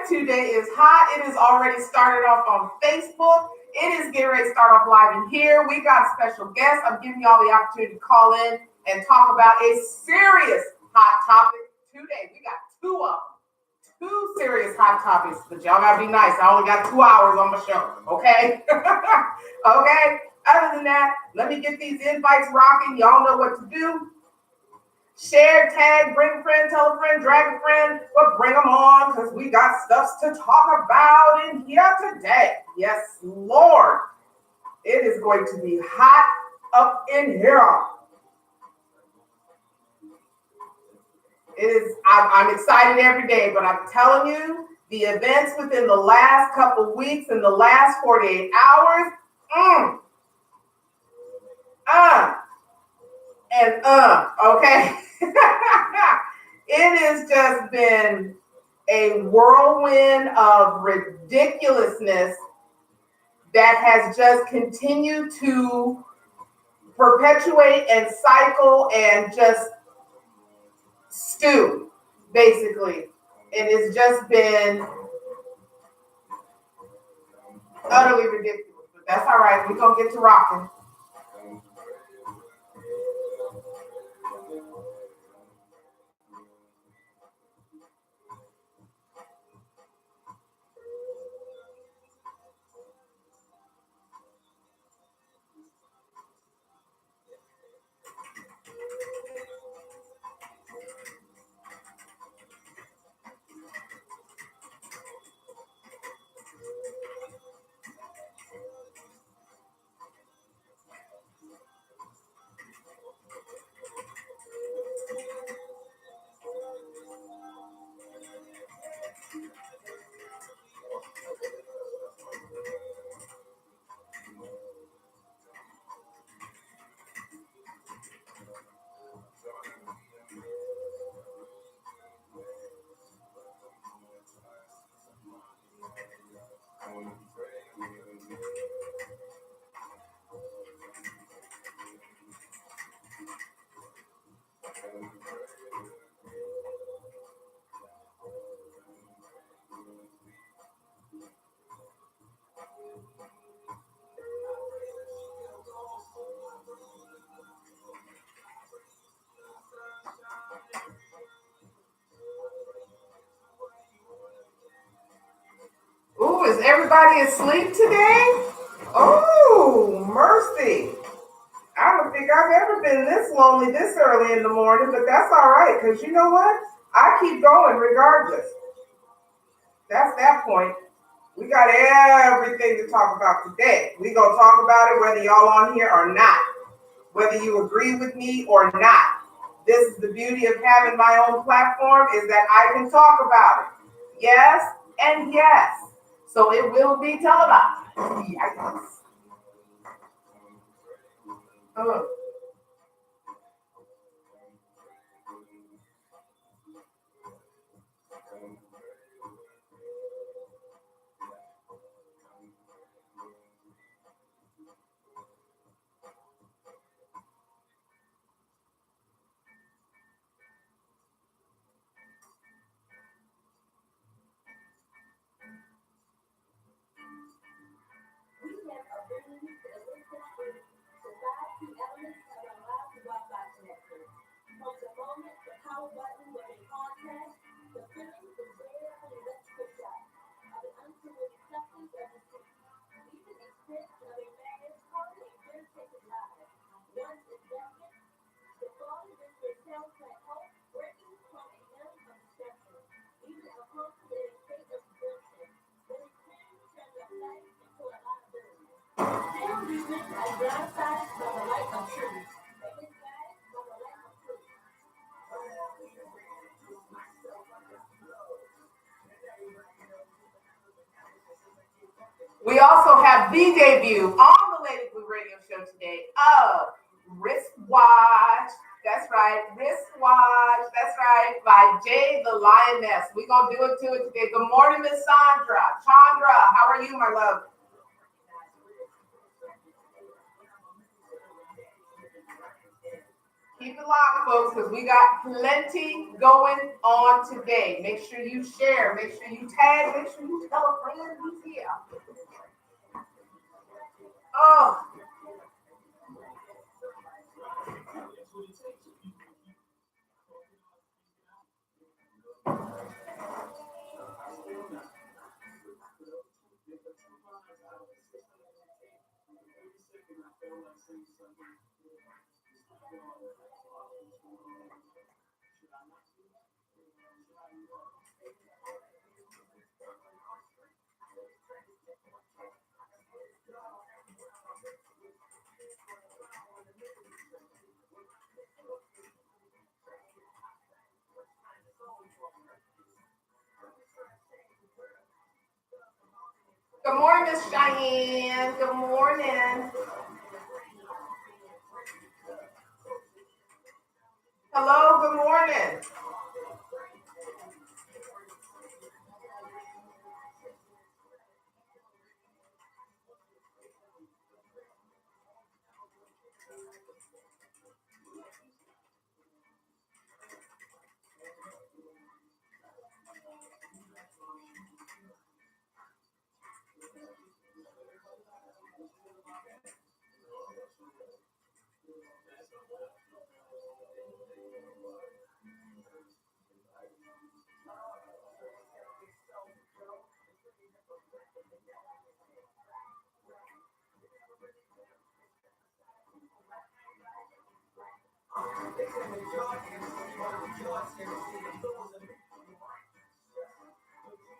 Today is hot. It is already started off on Facebook. It is getting ready to start off live in here. We got a special guest. I'm giving y'all the opportunity to call in and talk about a serious hot topic today. We got two of them. Two serious hot topics, but y'all gotta be nice. I only got 2 hours on my show, okay? Okay? Other than that, let me get these invites rocking. Y'all know what to do. Share, tag, bring a friend, tell a friend, drag a friend, but bring them on because we got stuff to talk about in here today. Yes, Lord. It is going to be hot up in here. I'm excited every day, but I'm telling you, the events within the last couple weeks and the last 48 hours, okay? It has just been a whirlwind of ridiculousness that has just continued to perpetuate and cycle and just stew, basically. It has just been utterly ridiculous, but that's all right. We're going to get to rocking. Ooh, is everybody asleep today? Oh, mercy. I don't think I've ever been this lonely this early in the morning, but that's all right, because you know what? I keep going regardless. That's that point. We got everything to talk about today. We're going to talk about it whether y'all on here or not, whether you agree with me or not. This is the beauty of having my own platform, is that I can talk about it. Yes and yes. So it will be televised. Yes. We also have the debut on the Lady Blue Radio Show today of Wristwatch. That's right, Wristwatch. That's right, by Jay the Lioness. We're going to do it to it today. Good morning, Miss Sandra. Chandra, how are you, my love? Keep it locked, folks, because we got plenty going on today. Make sure you share, make sure you tag, make sure you tell a friend who's here. Oh, good morning, Miss Cheyenne. Good morning. Hello, good morning.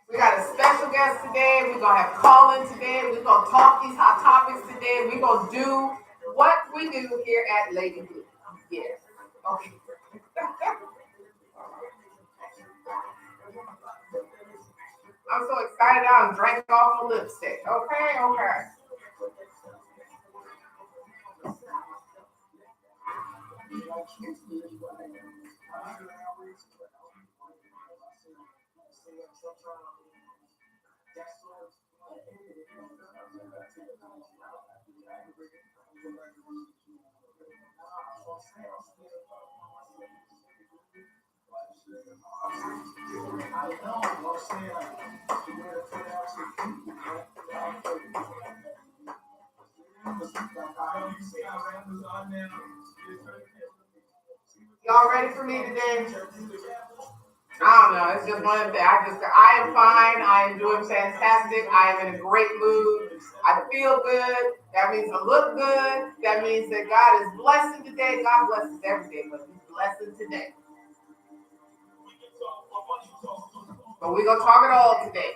We got a special guest today. We're going to have call-in today. We're going to talk these hot topics today. We're going to do what we do here at Lady Blue. Yes. Okay. I'm so excited I drank off the lipstick. Okay, okay. Y'all ready for me today? I don't know. It's just one of the things. I am fine. I am doing fantastic. I am in a great mood. I feel good. That means I look good. That means that God is blessing today. God blesses every day, but He's blessing today. But we're going to talk it all today.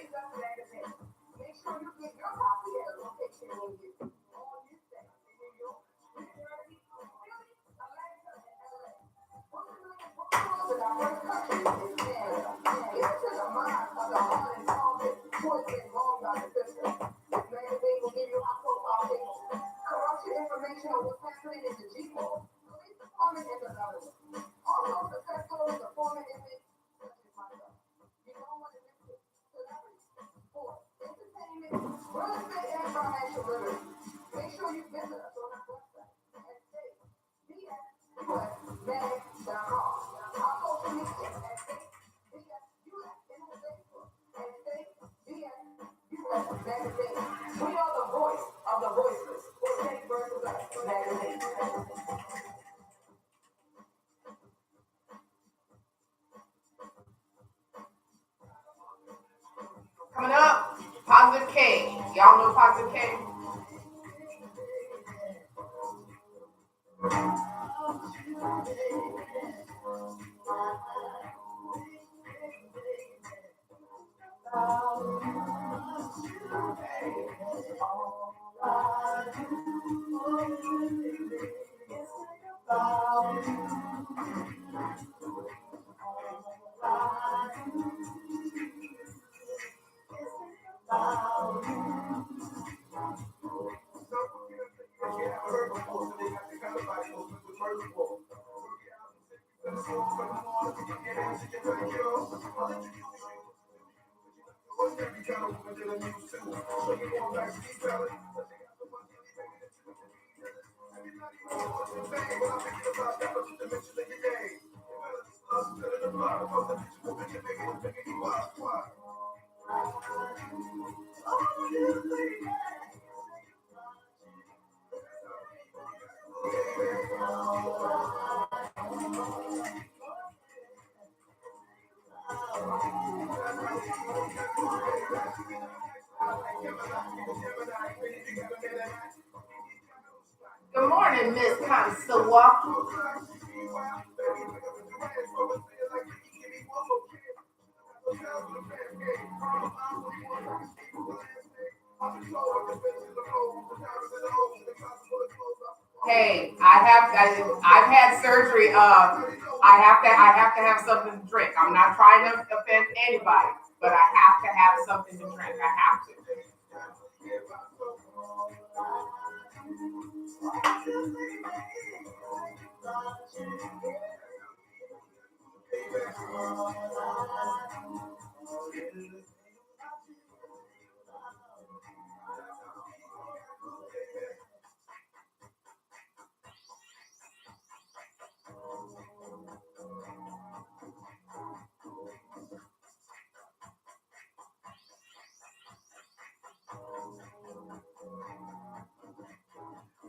Coming up, Positive K. Y'all know Positive K? Good morning, Miss Consuela. Hey, I've had surgery. I have to have something to drink. I'm not trying to offend anybody, but I have to have something to drink. I have to.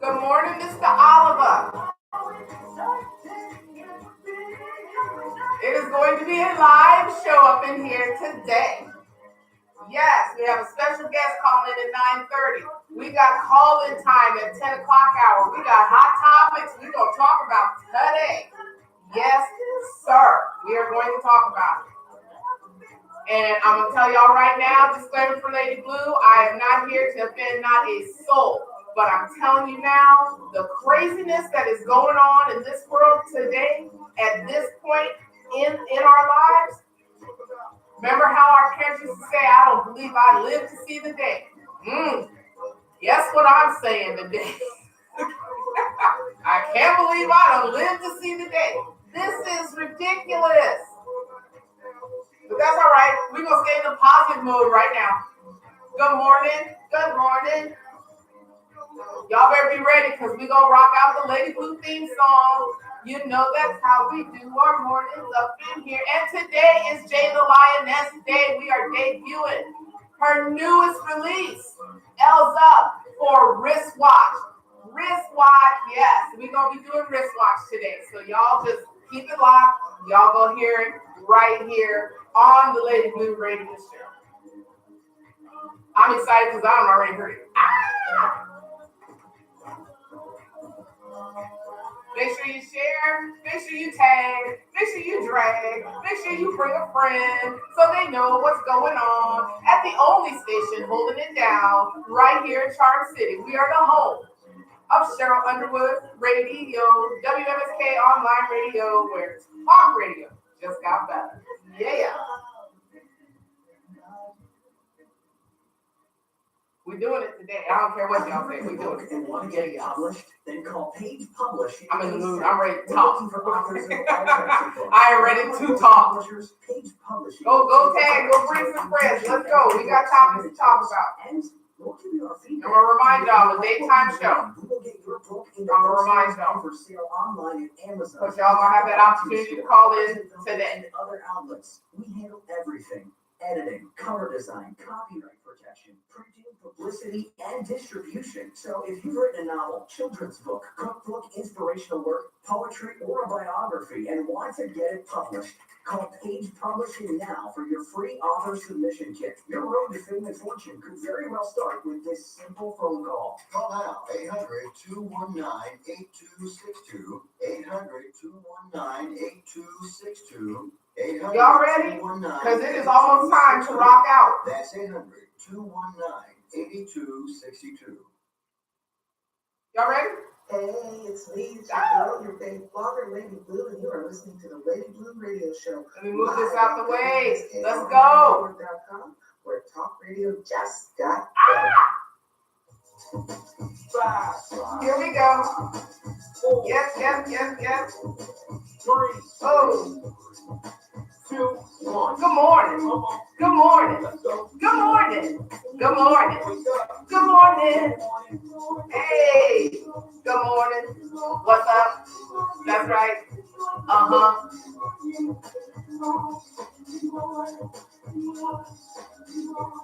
Good morning, Mr. Oliver. It is going to be a live show up in here today. Yes, we have a special guest calling in at 9:30. We got call-in time at 10 o'clock hour. We got hot topics we're going to talk about today. Yes, sir. We are going to talk about it. And I'm going to tell y'all right now, disclaimer for Lady Blue, I am not here to offend not a soul. But I'm telling you now, the craziness that is going on in this world today, at this point in our lives, remember how our parents used to say, I don't believe I live to see the day. Guess what I'm saying today? I can't believe I don't live to see the day. This is ridiculous. But that's all right. We're going to stay in the positive mode right now. Good morning. Good morning. Y'all better be ready because we're going to rock out the Lady Blue theme song. You know that's how we do our mornings up in here. And today is Jay the Lioness Day. We are debuting her newest release, L's Up, for Wristwatch. Wristwatch, yes. We're going to be doing Wristwatch today. So y'all just keep it locked. Y'all going to hear it right here on the Lady Blue radio show. I'm excited because I'm already heard it. Make sure you share, make sure you tag, make sure you drag, make sure you bring a friend so they know what's going on at the only station holding it down right here in Charm City. We are the home of Cheryl Underwood Radio, WMSK Online Radio, where talk radio just got better. Yeah. We're doing it today. I don't care what y'all say. We're doing it. And want to get it published? Then call Page Publishing. I'm in the mood. I'm ready to talk. I am ready to talk. Go tag. Go bring some friends. Let's go. We got topics to talk about. I'm going to remind y'all the daytime show. I'm going to remind y'all. For sale online at Amazon. But y'all going to have that opportunity to call in today. Other outlets. We handle everything. Editing, cover design, copyright protection, printing, publicity, and distribution. So if you've written a novel, children's book, cookbook, inspirational work, poetry, or a biography, and want to get it published, call Page Publishing now for your free author submission kit. Your road to fame and fortune could very well start with this simple phone call. Call now, 800-219-8262, 800-219-8262. Y'all ready? Because it is almost time to rock out. That's 800-219-8262. Y'all ready? Hey, it's me, it's your girl, your favorite blogger, Lady Blue, and you are listening to the Lady Blue Radio Show. Let me move this out the way. Let's go. Where talk radio just got Here we go. Yep. 3, Oh. 2, 1. Good morning. Good morning. Good morning. Good morning. Good morning. Hey, good morning. What's up? That's right. Uh-huh.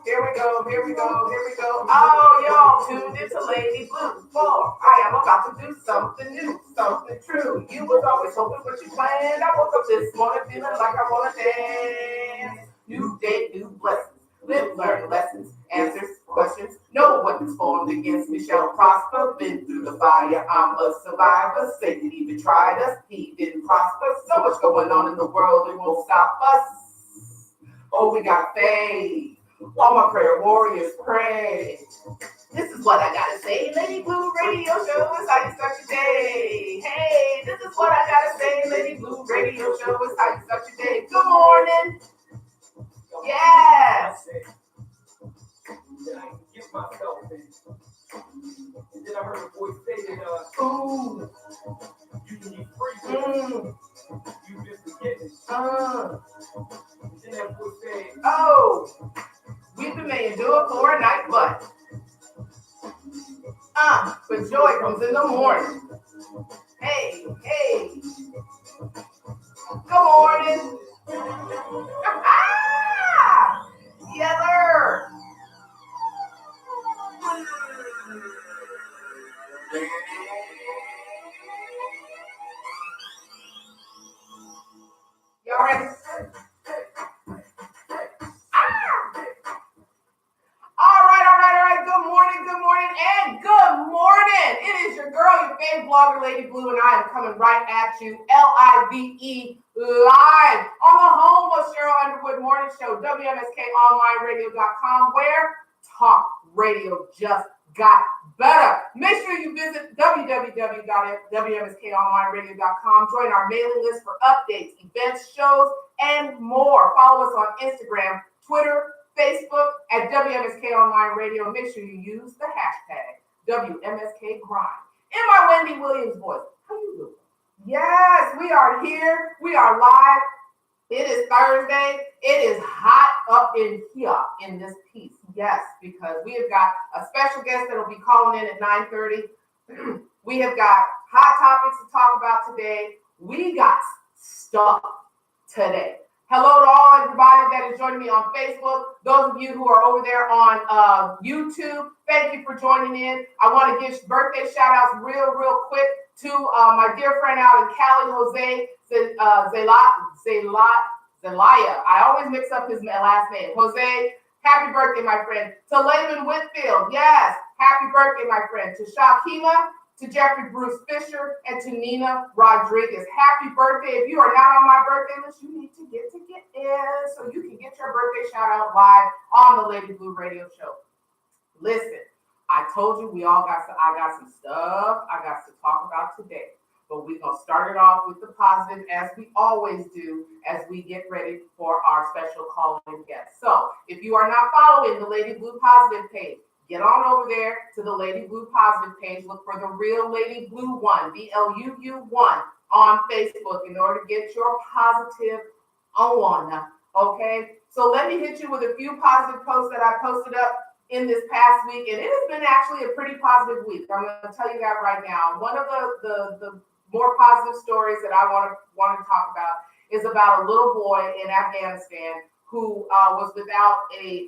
Here we go, here we go, here we go. Oh, y'all tuned into Lady Blue 4. I am about to do something new, something true. You was always hoping what you planned. I woke up this morning feeling like I want to dance. New day, new blessings. Live, learn lessons, answers, questions. No weapons formed against me shall prosper. Been through the fire, I'm a survivor. Satan even tried us, he didn't prosper. So much going on in the world, it won't stop us. Oh, we got faith. All my prayer warriors pray. This is what I gotta say. Lady Blue Radio Show is how you start your day. Hey, this is what I gotta say. Lady Blue Radio Show is how you start your day. Good morning. Yes. Then I get myself in. And then I heard a voice say that, Ooh. you can be free. You just forget it. Then that voice said, Oh. Weeping may endure for a night, but joy comes in the morning. Hey, hey. Good morning. Yes, sir. Y'all ready? Good morning. It is your girl, your favorite blogger, Lady Blue, and I am coming right at you, LIVE, live on the home of Cheryl Underwood Morning Show, WMSKOnlineRadio.com, where talk radio just got better. Make sure you visit www.WMSKOnlineRadio.com. Join our mailing list for updates, events, shows, and more. Follow us on Instagram, Twitter, Facebook at WMSK Online Radio. Make sure you use the hashtag WMSK Grind. In my Wendy Williams voice, how you doing? Yes, we are here. We are live. It is Thursday. It is hot up in here in this piece. Yes, because we have got a special guest that will be calling in at 9:30. We have got hot topics to talk about today. We got stuff today. Hello to all everybody that is joining me on Facebook. Those of you who are over there on YouTube, thank you for joining in. I want to give birthday shout outs real quick to my dear friend out in Cali, Jose Zelaya. I always mix up his last name. Jose, happy birthday, my friend. To Layman Whitfield, yes, happy birthday, my friend. To Shakima, to Jeffrey Bruce Fisher, and to Nina Rodriguez. Happy birthday. If you are not on my birthday list, you need to get in so you can get your birthday shout out live on the Lady Blue Radio Show. Listen, I told you I got some stuff I got to talk about today. But we're going to start it off with the positive, as we always do, as we get ready for our special call-in guest. So if you are not following the Lady Blue Positive page, get on over there to the Lady Blue Positive page. Look for the real Lady Blue 1, BLUU1 on Facebook in order to get your positive on. Okay? So let me hit you with a few positive posts that I posted up in this past week. And it has been actually a pretty positive week. I'm going to tell you that right now. One of the more positive stories that I want to talk about is about a little boy in Afghanistan who was without a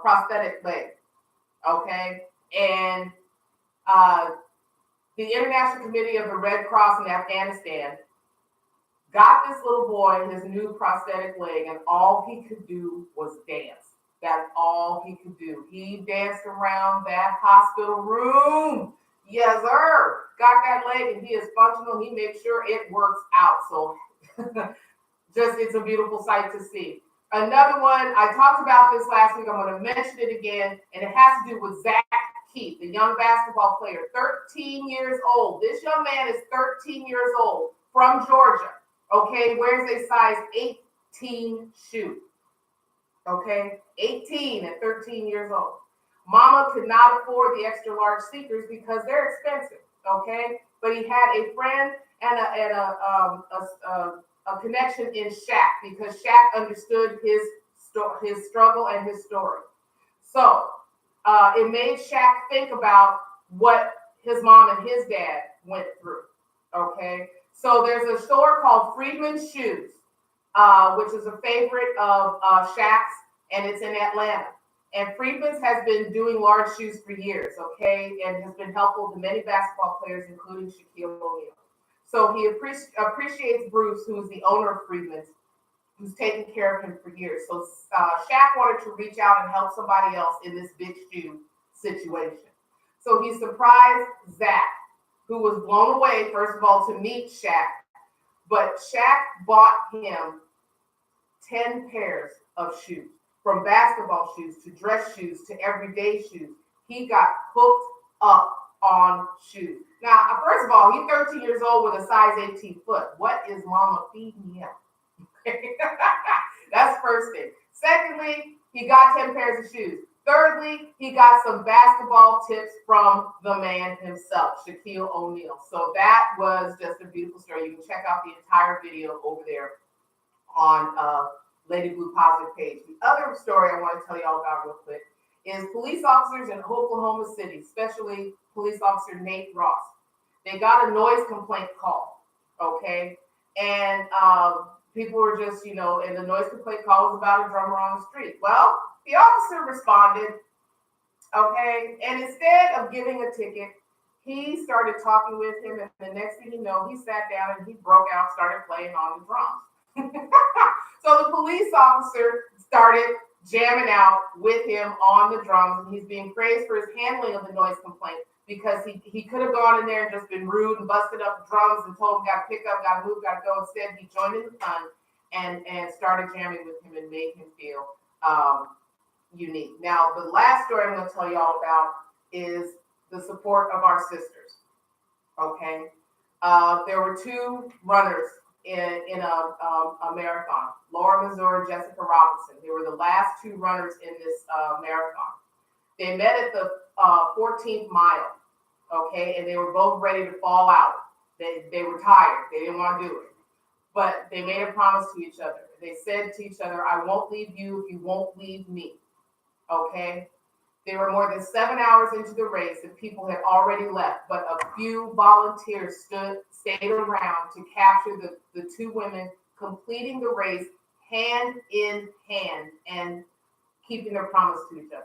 prosthetic leg, okay? And the International Committee of the Red Cross in Afghanistan got this little boy his new prosthetic leg, and all he could do was dance. That's all he could do. He danced around that hospital room. Yes, sir. Got that leg, and he is functional. He makes sure it works out. So it's a beautiful sight to see. Another one, I talked about this last week. I'm going to mention it again, and it has to do with Zach Keith, the young basketball player, 13 years old. This young man is 13 years old from Georgia, okay? Wears a size 18 shoe, okay? 18 at 13 years old. Mama could not afford the extra large sneakers because they're expensive, okay? But he had a friend and a connection in Shaq because Shaq understood his struggle and his story. So it made Shaq think about what his mom and his dad went through. Okay, so there's a store called Freedman's Shoes, which is a favorite of Shaq's, and it's in Atlanta. And Freedman's has been doing large shoes for years, okay, and has been helpful to many basketball players, including Shaquille O'Neal. So he appreciates Bruce, who is the owner of Freedman's, who's taken care of him for years. So Shaq wanted to reach out and help somebody else in this big shoe situation. So he surprised Zach, who was blown away, first of all, to meet Shaq. But Shaq bought him 10 pairs of shoes, from basketball shoes to dress shoes to everyday shoes. He got hooked up on shoes. Now, first of all, he's 13 years old with a size 18 foot. What is mama feeding him? That's first thing. Secondly, he got 10 pairs of shoes. Thirdly, he got some basketball tips from the man himself, Shaquille O'Neal. So that was just a beautiful story. You can check out the entire video over there on Lady Blue Positive page. The other story I want to tell y'all about real quick is police officers in Oklahoma City, especially police officer Nate Ross. They got a noise complaint call, okay? And people were just, and the noise complaint call was about a drummer on the street. Well, the officer responded, okay? And instead of giving a ticket, he started talking with him, and the next thing you know, he sat down and he broke out, started playing on the drums. So the police officer started jamming out with him on the drums, and he's being praised for his handling of the noise complaint, because he could have gone in there and just been rude and busted up the drums and told him, got to pick up, got to move, got to go. Instead, he joined in the fun and started jamming with him and made him feel unique. Now, the last story I'm going to tell y'all about is the support of our sisters, okay? There were two runners in a marathon, Laura Mazur and Jessica Robinson. They were the last two runners in this marathon. They met at the 14th mile, okay, and they were both ready to fall out. They were tired. They didn't want to do it. But they made a promise to each other. They said to each other, I won't leave you if you won't leave me, okay? They were more than 7 hours into the race, and people had already left, but a few volunteers stayed around to capture the two women completing the race hand in hand and keeping their promise to each other.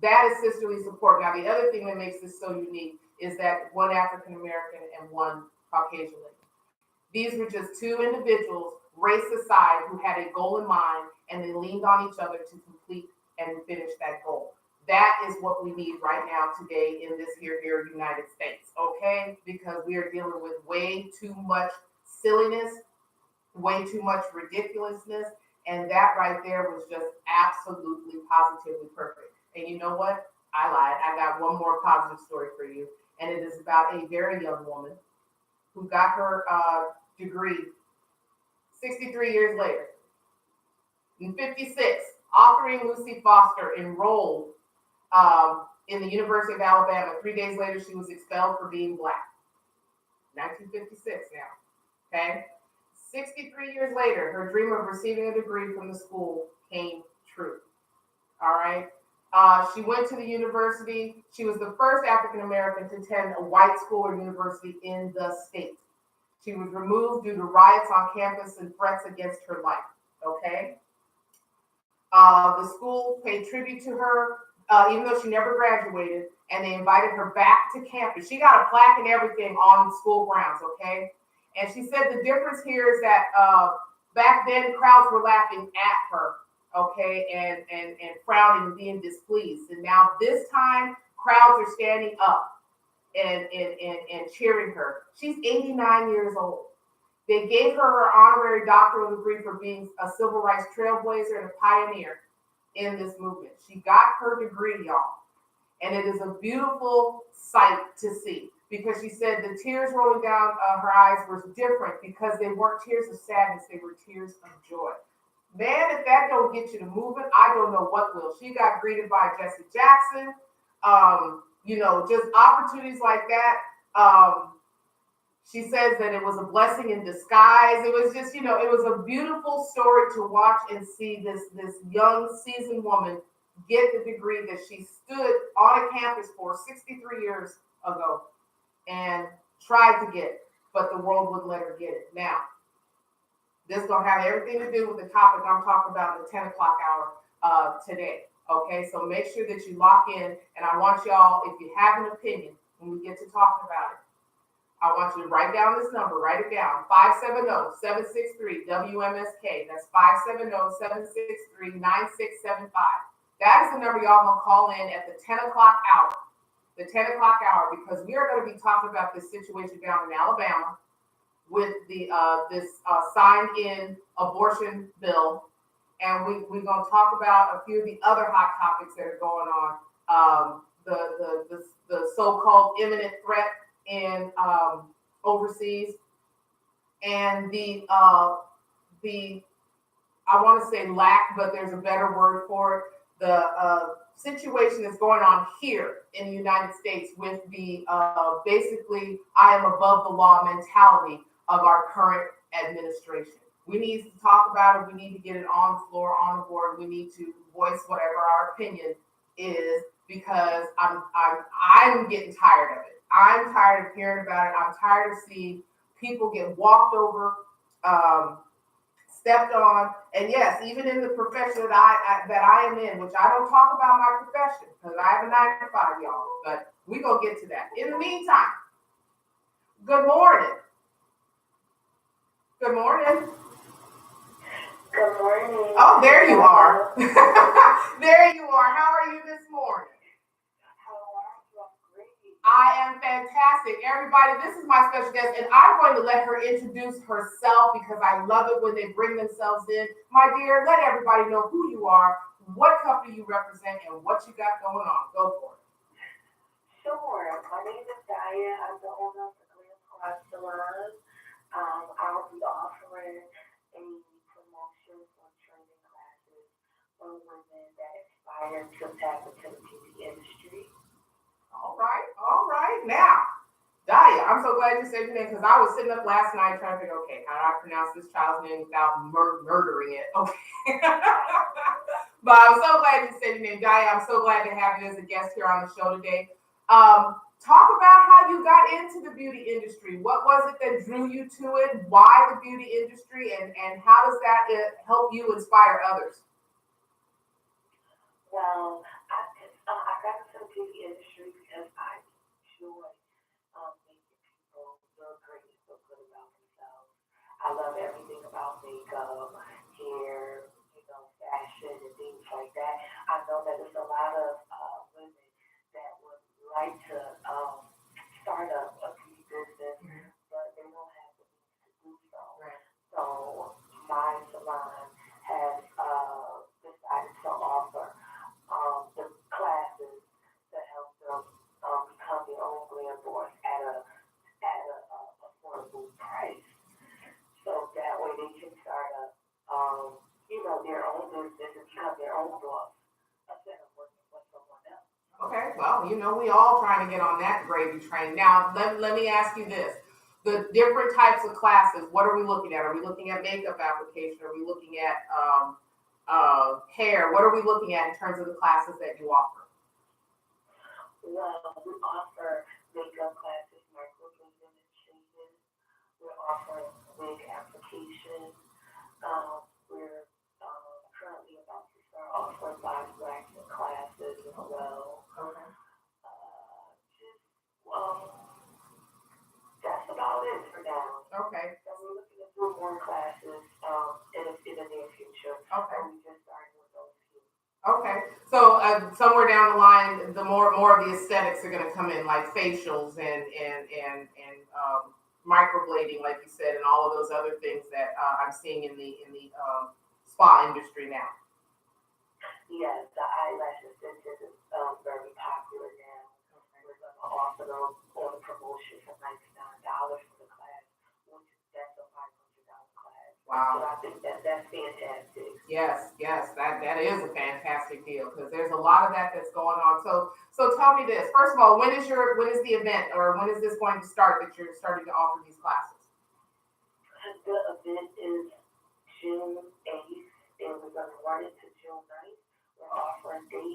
That is sisterly support. Now, the other thing that makes this so unique is that one African American and one Caucasian lady. These were just two individuals, race aside, who had a goal in mind, and they leaned on each other to complete and finish that goal. That is what we need right now today in this here United States, okay? Because we are dealing with way too much silliness, way too much ridiculousness, and that right there was just absolutely, positively perfect. And you know what? I lied. I got one more positive story for you, and it is about a very young woman who got her degree 63 years later. In 56, authoring Lucy Foster enrolled in the University of Alabama. 3 days later, she was expelled for being Black. 1956 now, okay? 63 years later, her dream of receiving a degree from the school came true, all right? She went to the university. She was the first African-American to attend a white school or university in the state. She was removed due to riots on campus and threats against her life, okay? The school paid tribute to her, even though she never graduated, and they invited her back to campus. She got a plaque and everything on the school grounds, okay? And she said the difference here is that back then crowds were laughing at her, okay, and frowning and being displeased. And now this time, crowds are standing up and cheering her. She's 89 years old. They gave her her honorary doctoral degree for being a civil rights trailblazer and a pioneer in this movement. She got her degree, y'all. And it is a beautiful sight to see, because she said the tears rolling down her eyes were different because they weren't tears of sadness, they were tears of joy. Man, if that don't get you to moving, I don't know what will. She got greeted by Jesse Jackson, just opportunities like that. She says that it was a blessing in disguise. It was just, it was a beautiful story to watch and see this young, seasoned woman get the degree that she stood on a campus for 63 years ago and tried to get, but the world wouldn't let her get it. Now, this is gonna have everything to do with the topic I'm talking about in the 10 o'clock hour today. Okay, so make sure that you lock in, and I want y'all, if you have an opinion, when we get to talking about it, I want you to write down this number, write it down, 570-763-WMSK. That's 570-763-9675. That is the number y'all gonna call in at the 10 o'clock hour. The 10 o'clock hour, because we are going to be talking about this situation down in Alabama with the this signed-in abortion bill, and we're going to talk about a few of the other hot topics that are going on. The so-called imminent threat in overseas, and the I want to say lack, but there's a better word for it. The situation that's going on here in the United States with the basically I am above the law mentality of our current administration. We need to talk about it. We need to get it on the floor, on the board. We need to voice whatever our opinion is, because I'm getting tired of it. I'm tired of hearing about it. I'm tired of seeing people get walked over, stepped on, and yes, even in the profession that I am in, which I don't talk about my profession because I have a 9 to 5, y'all. But we gonna get to that. In the meantime, good morning. Good morning. Good morning. Oh, there you are. There you are. How are you this morning? How are you? I'm great. I am fantastic. Everybody, this is my special guest, and I'm going to let her introduce herself because I love it when they bring themselves in. My dear, let everybody know who you are, what company you represent, and what you got going on. Go for it. Sure. My name is Daya. I'm the owner of the Glam Cross Salon. I'll be offering a promotion for training classes for women that aspire to tap into the beauty industry. All right. Now, Daya, I'm so glad you said your name because I was sitting up last night trying to figure, okay, how do I pronounce this child's name without murdering it? Okay. But I'm so glad you said your name, Daya. I'm so glad to have you as a guest here on the show today. Talk about how you got into the beauty industry. What was it that drew you to it? Why the beauty industry? And how does that help you inspire others? Well, I got into the beauty industry because I enjoy making people feel great, feel good about themselves. I love everything about makeup, hair, fashion, and things like that. I know that there's a lot of women that would like to start a beauty business, but they don't have the means to do so. Right. So my salon has decided to offer the classes to help them become their own glam boss at a affordable price. So that way they can start their own business and become their own boss instead of working for someone else. Okay, well, we all trying to get on that gravy train. Now, let me ask you this. The different types of classes, what are we looking at? Are we looking at makeup application? Are we looking at hair? What are we looking at in terms of the classes that you offer? Well, we offer makeup classes, microblading and shaving. We're offering wig application. We're currently about to start offering body waxing classes as well. Okay. That's about it for now. Okay. So we're looking to do more classes in the near future. Okay. We just started with those few. Okay. So somewhere down the line, the more of the aesthetics are going to come in, like facials and microblading, like you said, and all of those other things that I'm seeing in the spa industry now. Yes, the eyelash extension is very popular now. We're going to offer them on a promotion for $99 for the class, which that's a $500 class. Wow. So I think that's fantastic. Yes, that is a fantastic deal because there's a lot of that that's going on. So tell me this. First of all, when is the event, or when is this going to start that you're starting to offer these classes? The event is June 8th, and we're going to run it to June 9th. We're offering day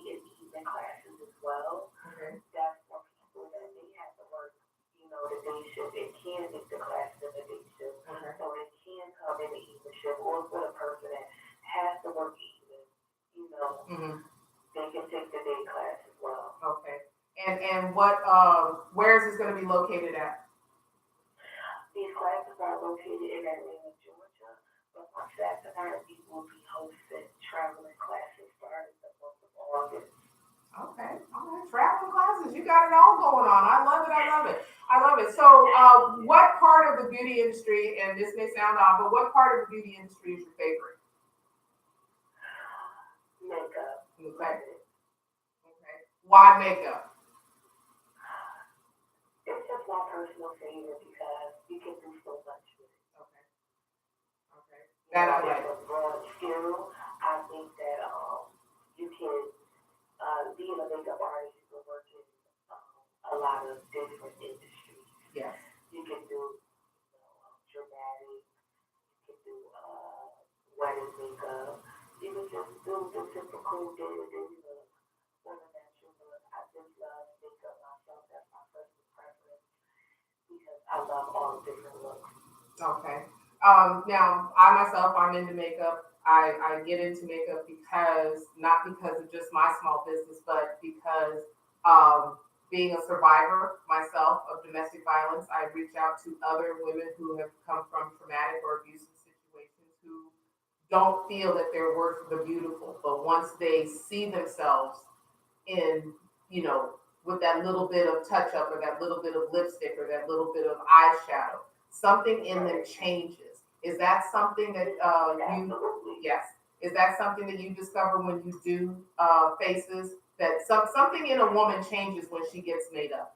Mm-hmm. they can take the day class as well. Okay. And what, where is this gonna be located at? These classes are located in Atlanta, Georgia, but on Saturday, we will be hosting traveling classes starting the month of August. Okay, all right, traveling classes, you got it all going on. I love it, I love it. I love it. So, what part of the beauty industry, and this may sound odd, but what part of the beauty industry is your favorite? Makeup. Okay, okay. Why makeup? It's just my personal favorite because you can do so much with it. Okay, okay. That I like. It's a broad skill. I think that you can, being a makeup artist, you can work in a lot of different industries. Yes. You can do dramatic, you can do wedding makeup, you can just do the typical day-to-day look or the natural look. I just love makeup myself. That's my personal preference because I love all the different looks. Okay. Now I myself, I'm into makeup. I get into makeup because, not because of just my small business, but because, being a survivor myself of domestic violence, I reach out to other women who have come from traumatic or abusive situations who don't feel that they're worth the beautiful, but once they see themselves in, you know, with that little bit of touch up or that little bit of lipstick or that little bit of eyeshadow, something in them changes. Is that something that you, Absolutely. yes, is that something that you discover when you do faces, that something in a woman changes when she gets made up?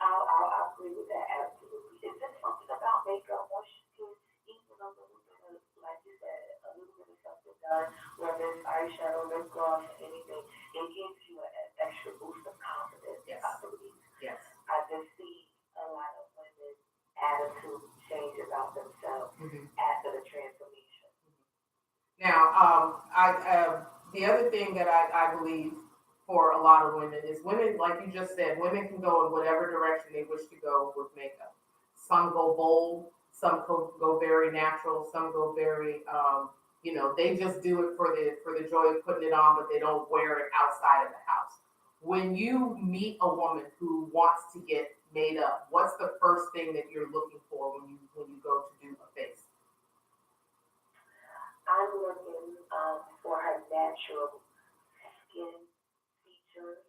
I'll agree with that absolutely. It's just something about makeup once you get even a little bit of, like you said, a little bit of something done, whether it's eyeshadow, lip gloss, anything, it gives you an extra boost of confidence. Yes. I believe. Yes. I just see a lot of women attitude change about themselves Mhm. after the transformation. Now, the other thing that I believe for a lot of women is women, like you just said, women can go in whatever direction they wish to go with makeup. Some go bold, some go very natural, some go very, they just do it for the joy of putting it on, but they don't wear it outside of the house. When you meet a woman who wants to get made up, what's the first thing that you're looking for when you go to do a face? I'm looking for her natural skin features.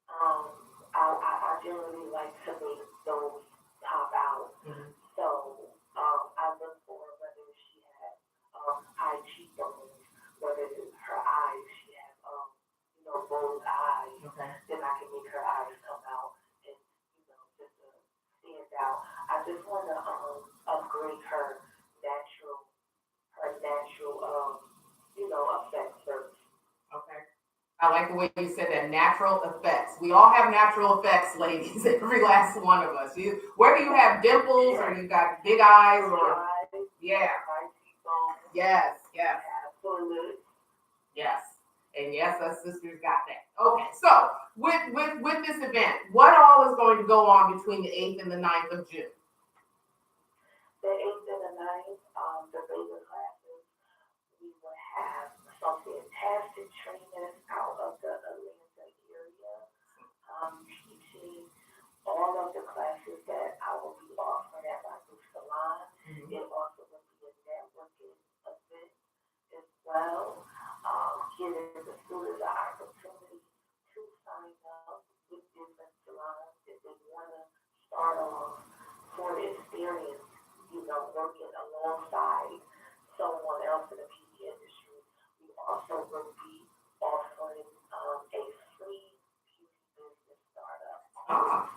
I generally like to make those pop out. Mhm. So I look for whether she has high cheekbones, whether her eyes, she has bold eyes. Okay. Then I can make her eyes come out and just stand out. I just want to upgrade her natural effects first. Okay. I like the way you said that, natural effects. We all have natural effects, ladies, every last one of us. Whether you have dimples or you got big eyes or, yeah. High cheekbones. Yes, yes, Absolutely. yes. And yes, us sisters got that. Okay, so with this event, what all is going to go on between the 8th and the 9th of June? The 8th and the 9th, the Vega classes, we will have some fantastic trainers out of the Atlanta area, teaching all of the classes that I will be offering at my new salon. Mhm. It also will be a networking event as well, giving the students an opportunity to sign up with different salons if they want to start off for the experience, working alongside someone else in the beauty industry. We also will be offering a free beauty business startup Ah,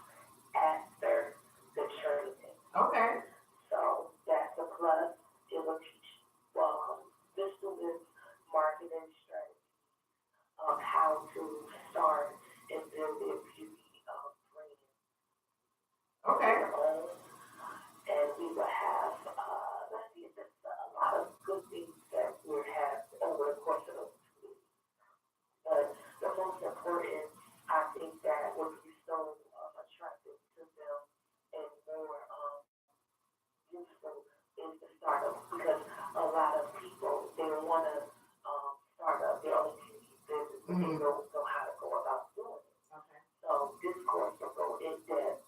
after the training. okay. So that's a plus. It will teach the students marketing strategy, how to start and build their beauty brand. Okay. Their own. And we will have, let's see, there's a lot of good things that we'll have over the course of those 2 weeks. But the most important, I think that would be so attractive to them and more useful is the startup because a lot of people they want to start up their own they don't know how to go about doing it. Okay. So this course will go in depth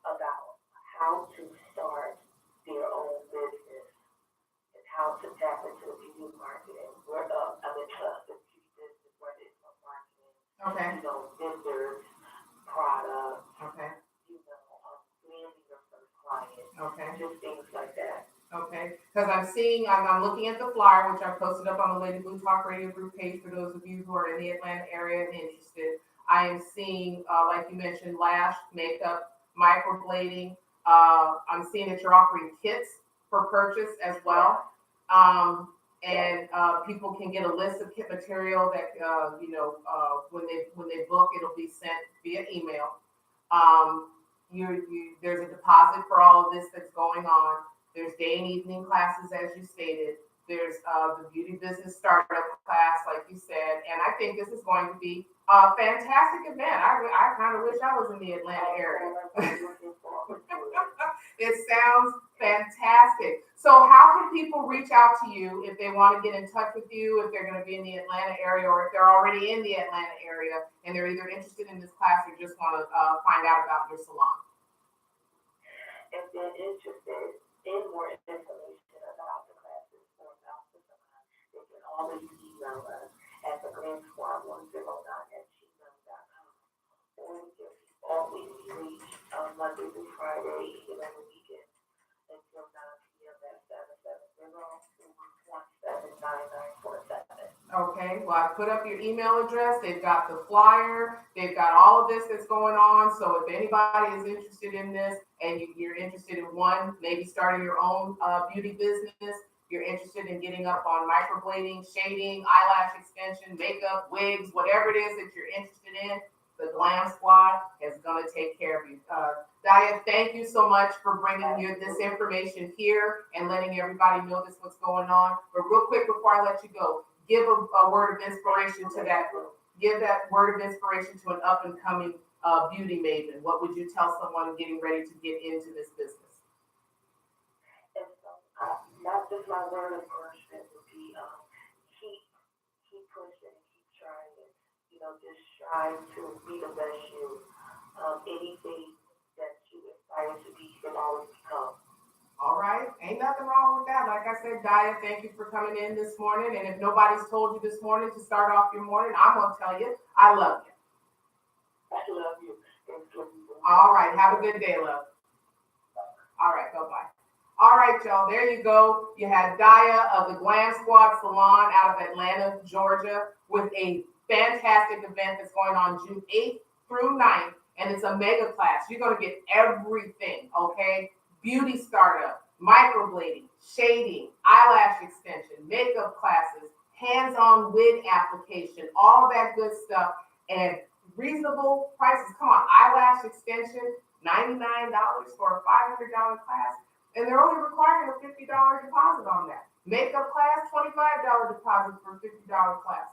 about how to start their own business and how to tap into the beauty market and where the beauty business, whether it's on marketing, Okay. vendors, products, Okay. landing your first client, Okay. just things like that. Okay, because I'm looking at the flyer, which I posted up on the Lady Blue Talk Radio group page for those of you who are in the Atlanta area and interested. I am seeing, like you mentioned, lash, makeup, microblading. I'm seeing that you're offering kits for purchase as well. And people can get a list of kit material that, when they book, it'll be sent via email. There's a deposit for all of this that's going on. There's day and evening classes, as you stated. There's the beauty business startup class, like you said. And I think this is going to be a fantastic event. I kind of wish I was in the Atlanta area. It sounds fantastic. So how can people reach out to you if they want to get in touch with you, if they're going to be in the Atlanta area, or if they're already in the Atlanta area and they're either interested in this class or just want to find out about your salon? If they're interested in more information about the classes or about the salon, they can always email us at thegrandsquad109@gmail.com, or we can always reach Monday through Friday, even on the weekend, until 9 p.m. at 770-217-9947. Okay, well, I put up your email address. They've got the flyer. They've got all of this that's going on. So if anybody is interested in this and you're interested in one, maybe starting your own beauty business, you're interested in getting up on microblading, shading, eyelash extension, makeup, wigs, whatever it is that you're interested in, the Glam Squad is going to take care of you. Dia, thank you so much for bringing this information here and letting everybody know this what's going on. But real quick before I let you go, give a word of inspiration to that. Give that word of inspiration to an up and coming beauty maven. What would you tell someone getting ready to get into this business? And so, not just my word of encouragement would be keep pushing, keep trying. Just strive to be the best you. Anything that you aspire to be, you can always become. All right, ain't nothing wrong with that. Like I said, Dia, thank you for coming in this morning. And if nobody's told you this morning to start off your morning, I'm gonna tell you, I love you. I love you. All right, have a good day, love. All right, bye-bye. All right, y'all, there you go. You had Dia of the Glam Squad Salon out of Atlanta, Georgia, with a fantastic event that's going on June 8th through 9th, and it's a mega class. You're going to get everything, okay? Beauty startup, microblading, shading, eyelash extension, makeup classes, hands-on wig application, all that good stuff, and reasonable prices. Come on, eyelash extension, $99 for a $500 class, and they're only requiring a $50 deposit on that. Makeup class, $25 deposit for a $50 class.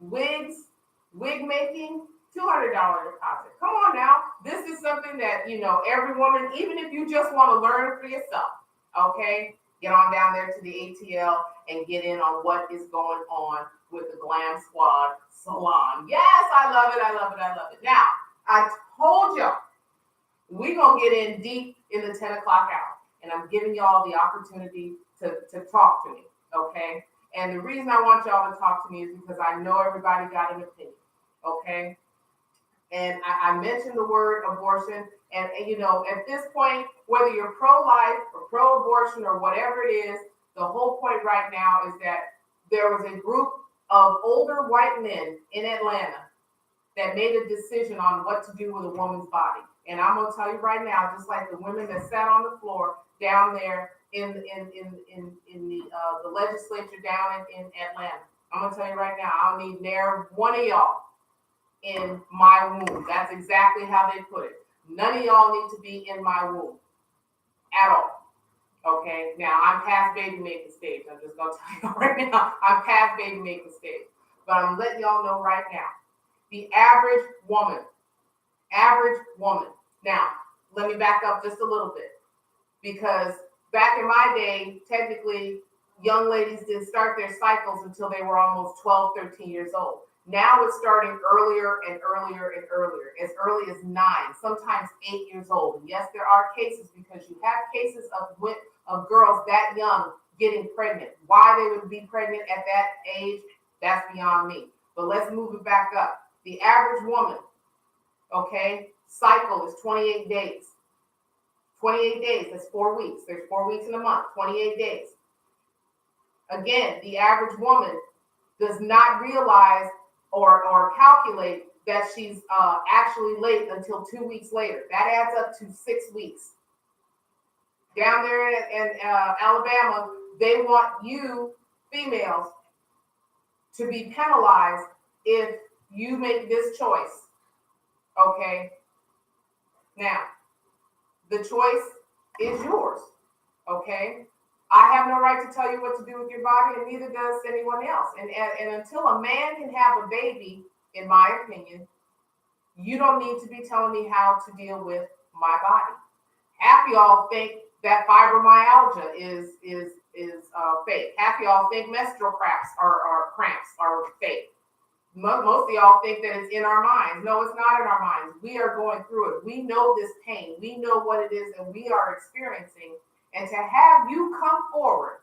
Wigs, wig making, $200 deposit. Come on now. This is something that, every woman, even if you just want to learn it for yourself, okay, get on down there to the ATL and get in on what is going on with the Glam Squad Salon. Yes, I love it. I love it. I love it. Now, I told y'all, we're going to get in deep in the 10 o'clock hour, and I'm giving y'all the opportunity to talk to me, okay? And the reason I want y'all to talk to me is because I know everybody got an opinion, okay? And I mentioned the word abortion, and at this point, whether you're pro-life or pro-abortion or whatever it is, the whole point right now is that there was a group of older white men in Atlanta that made a decision on what to do with a woman's body. And I'm gonna tell you right now, just like the women that sat on the floor down there in the legislature down in Atlanta, I'm gonna tell you right now, I don't need near one of y'all in my womb. That's exactly how they put it. None of y'all need to be in my womb at all. Okay, now I'm past baby making stage. I'm just gonna tell you right now, I'm past baby making stage. But I'm letting y'all know right now, the average woman. Now, let me back up just a little bit, because back in my day, technically, young ladies didn't start their cycles until they were almost 12, 13 years old. Now it's starting earlier and earlier and earlier, as early as 9, sometimes 8 years old. And yes, there are cases, because you have cases of girls that young getting pregnant. Why they would be pregnant at that age, that's beyond me. But let's move it back up. The average woman, okay, cycle is 28 days. 28 days, that's 4 weeks. There's 4 weeks in a month, 28 days. Again, the average woman does not realize or calculate that she's actually late until 2 weeks later. That adds up to 6 weeks. Down there in Alabama, they want you females to be penalized if you make this choice. Okay? Now, the choice is yours. Okay? I have no right to tell you what to do with your body, and neither does anyone else. And until a man can have a baby, in my opinion, you don't need to be telling me how to deal with my body. Half of y'all think that fibromyalgia is fake. Half of y'all think menstrual cramps are fake. Most of y'all think that it's in our minds. No, it's not in our minds. We are going through it. We know this pain. We know what it is, and we are experiencing. And to have you come forward,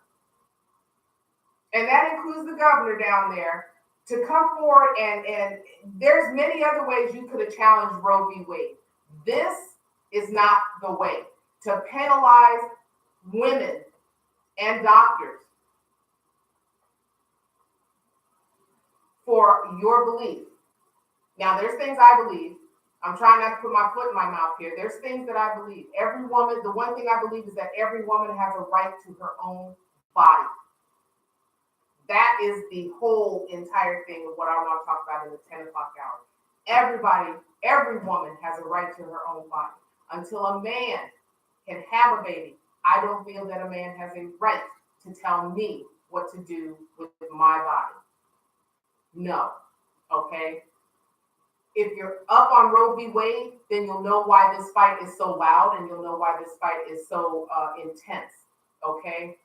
and that includes the governor down there, to come forward and there's many other ways you could have challenged Roe v. Wade. This is not the way to penalize women and doctors for your belief. Now, there's things I believe. I'm trying not to put my foot in my mouth here. There's things that I believe. Every woman, the one thing I believe is that every woman has a right to her own body. That is the whole entire thing of what I want to talk about in the 10 o'clock hour. Every woman has a right to her own body. Until a man can have a baby, I don't feel that a man has a right to tell me what to do with my body. No. Okay? If you're up on Roe v. Wade, then you'll know why this fight is so loud, and you'll know why this fight is so intense. Okay?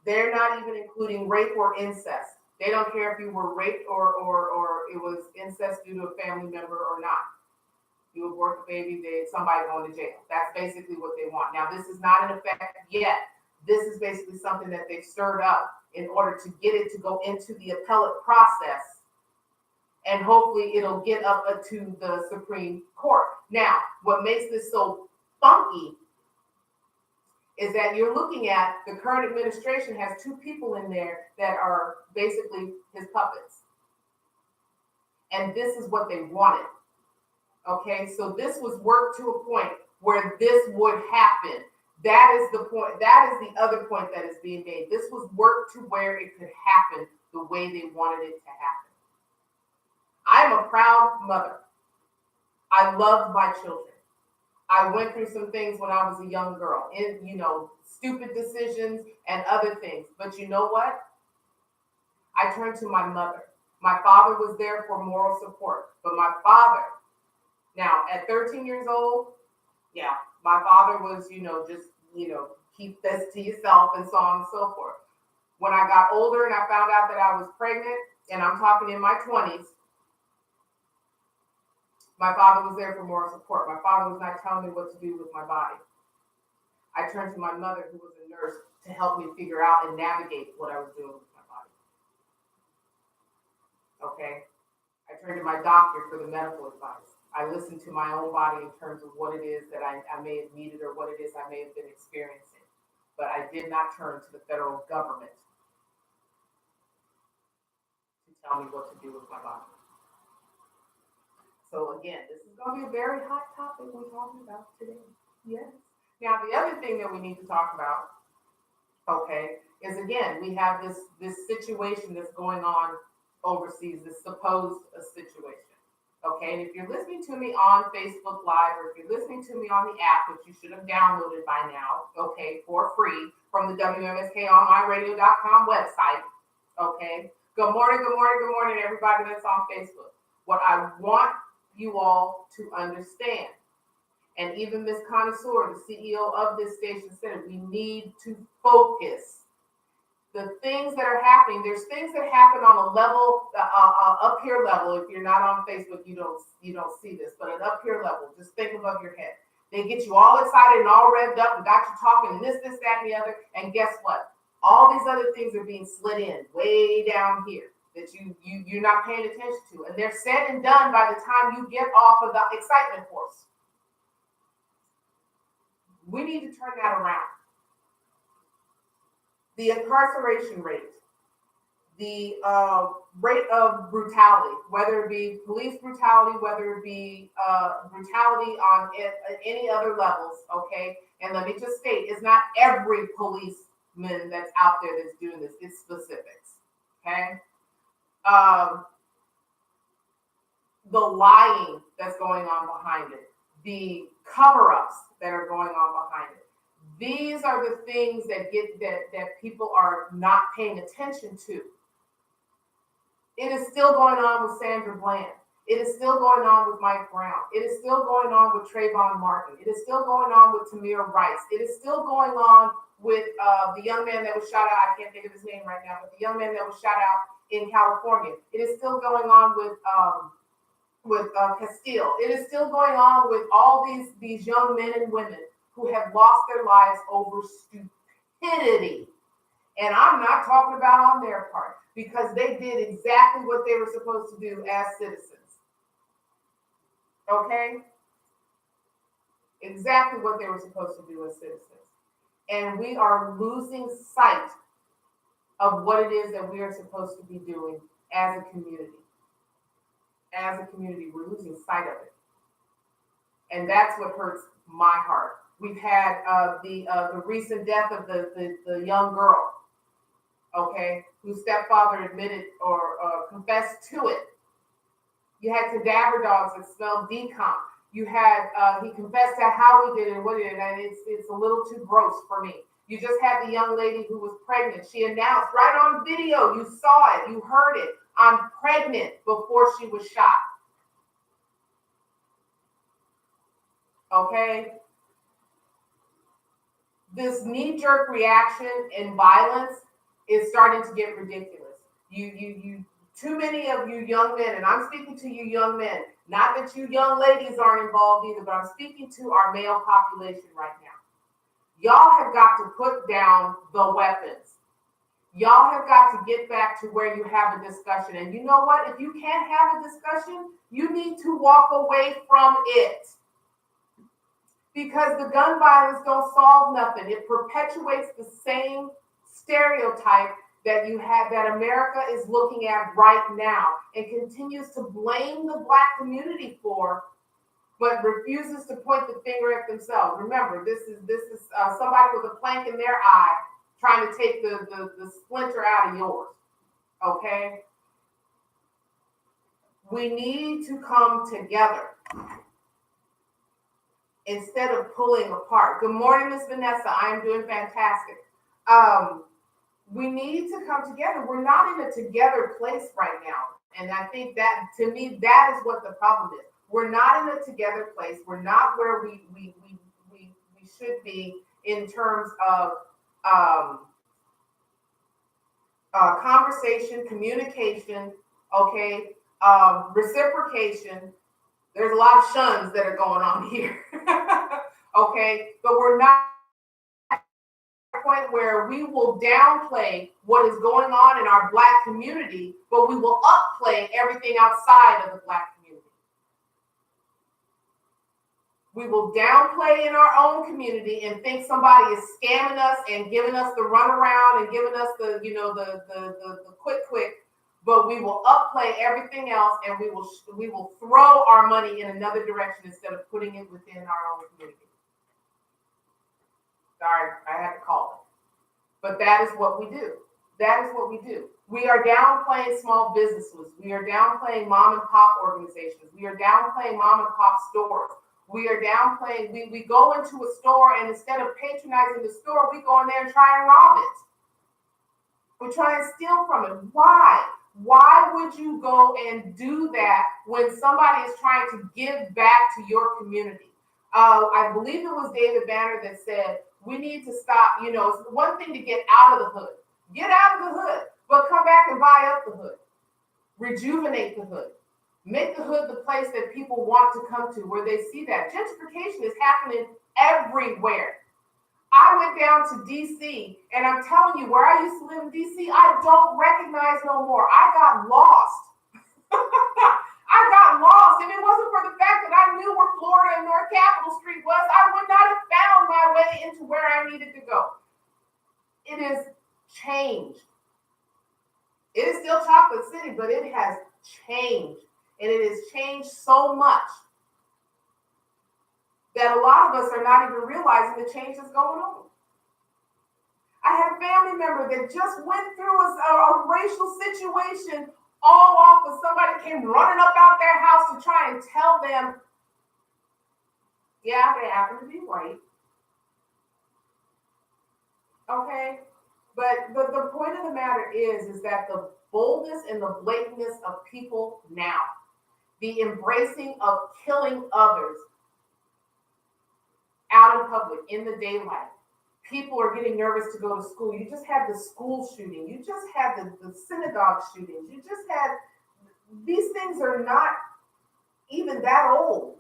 They're not even including rape or incest. They don't care if you were raped or it was incest due to a family member or not. You abort the baby, somebody going to jail. That's basically what they want. Now, this is not in effect yet. This is basically something that they've stirred up in order to get it to go into the appellate process. And hopefully it'll get up to the Supreme Court. Now, what makes this so funky is that you're looking at the current administration has 2 people in there that are basically his puppets. And this is what they wanted. Okay, so this was worked to a point where this would happen. That is the point. That is the other point that is being made. This was worked to where it could happen the way they wanted it to happen. I'm a proud mother. I love my children. I went through some things when I was a young girl, stupid decisions and other things. But you know what? I turned to my mother. My father was there for moral support. But my father, now at 13 years old, my father was, keep this to yourself and so on and so forth. When I got older and I found out that I was pregnant, and I'm talking in my 20s, my father was there for moral support. My father was not telling me what to do with my body. I turned to my mother, who was a nurse, to help me figure out and navigate what I was doing with my body. Okay? I turned to my doctor for the medical advice. I listened to my own body in terms of what it is that I may have needed or what it is I may have been experiencing. But I did not turn to the federal government to tell me what to do with my body. So again, this is going to be a very hot topic we're talking about today. Yes. Now, the other thing that we need to talk about, okay, is again, we have this situation that's going on overseas, this supposed situation. Okay, and if you're listening to me on Facebook Live, or if you're listening to me on the app, which you should have downloaded by now, okay, for free from the WMSKOnlineradio.com website, okay. Good morning, everybody that's on Facebook. What I want you all to understand And even Ms. Connoisseur, the CEO of this station, said we need to focus. The things that are happening, there's things that happen on a level, up here level. If you're not on Facebook, you don't see this, but an up here level, just think above your head. They get you all excited and all revved up and got you talking and this, that, and the other. And guess what? All these other things are being slid in way down here that you're not paying attention to. And they're said and done by the time you get off of the excitement course. We need to turn that around. The incarceration rate, the rate of brutality, whether it be police brutality, whether it be brutality on any other levels, okay? And let me just state, it's not every policeman that's out there that's doing this, it's specifics, okay? The lying that's going on behind it, the cover-ups that are going on behind it. These are the things that people are not paying attention to. It is still going on with Sandra Bland. It is still going on with Mike Brown. It is still going on with Trayvon Martin. It is still going on with Tamir Rice. It is still going on with the young man that was shot out. I can't think of his name right now, but the young man that was shot out in California. It is still going on with Castile. It is still going on with all these young men and women who have lost their lives over stupidity. And I'm not talking about on their part, because they did exactly what they were supposed to do as citizens. Okay? Exactly what they were supposed to do as citizens. And we are losing sight of what it is that we are supposed to be doing as a community. As a community, we're losing sight of it. And that's what hurts my heart. We've had the recent death of the young girl, okay, whose stepfather admitted or confessed to it. You had cadaver dogs that smelled decomp. You had he confessed to how he did it and what he did, and it's a little too gross for me. You just had the young lady who was pregnant. She announced right on video, you saw it, you heard it, I'm pregnant, before she was shot. Okay? This knee-jerk reaction and violence is starting to get ridiculous. You too many of you young men, and I'm speaking to you young men, not that you young ladies aren't involved either, but I'm speaking to our male population right now. Y'all have got to put down the weapons. Y'all have got to get back to where you have a discussion. And you know what? If you can't have a discussion, you need to walk away from it. Because the gun violence don't solve nothing. It perpetuates the same stereotype that you have, that America is looking at right now, and continues to blame the Black community for, but refuses to point the finger at themselves. Remember, this is somebody with a plank in their eye trying to take the splinter out of yours. Okay? We need to come together instead of pulling apart. Good morning, Miss Vanessa. I am doing fantastic. We need to come together. We're not in a together place right now. And I think that, to me, that is what the problem is. We're not in a together place. We're not where we should be in terms of conversation, communication, okay, reciprocation. There's a lot of shuns that are going on here, okay, but we're not at a point where we will downplay what is going on in our Black community, but we will upplay everything outside of the Black community. We will downplay in our own community and think somebody is scamming us and giving us the runaround and giving us the quick, but we will upplay everything else, and we will throw our money in another direction instead of putting it within our own community. Sorry, I had to call it. But that is what we do. That is what we do. We are downplaying small businesses. We are downplaying mom and pop organizations. We are downplaying mom and pop stores. We are downplaying, we go into a store, and instead of patronizing the store, we go in there and try and rob it. We try and steal from it. Why? Why would you go and do that when somebody is trying to give back to your community? I believe it was David Banner that said, we need to stop, it's one thing to get out of the hood. Get out of the hood, but come back and buy up the hood. Rejuvenate the hood. Make the hood the place that people want to come to, where they see that. Gentrification is happening everywhere. I went down to DC, and I'm telling you, where I used to live in DC, I don't recognize no more. I got lost. I got lost, and it wasn't for the fact that I knew where Florida and North Capitol Street was. I would not have found my way into where I needed to go. It is changed. It is still Chocolate City, but it has changed, and it has changed so much that a lot of us are not even realizing the change that's going on. I had a family member that just went through a racial situation all off of somebody came running up out their house to try and tell them, yeah, they happen to be white. Okay? But the point of the matter is that the boldness and the blatantness of people now, the embracing of killing others out in public, in the daylight, people are getting nervous to go to school. You just had the school shooting. You just had the synagogue shootings. You just had, these things are not even that old.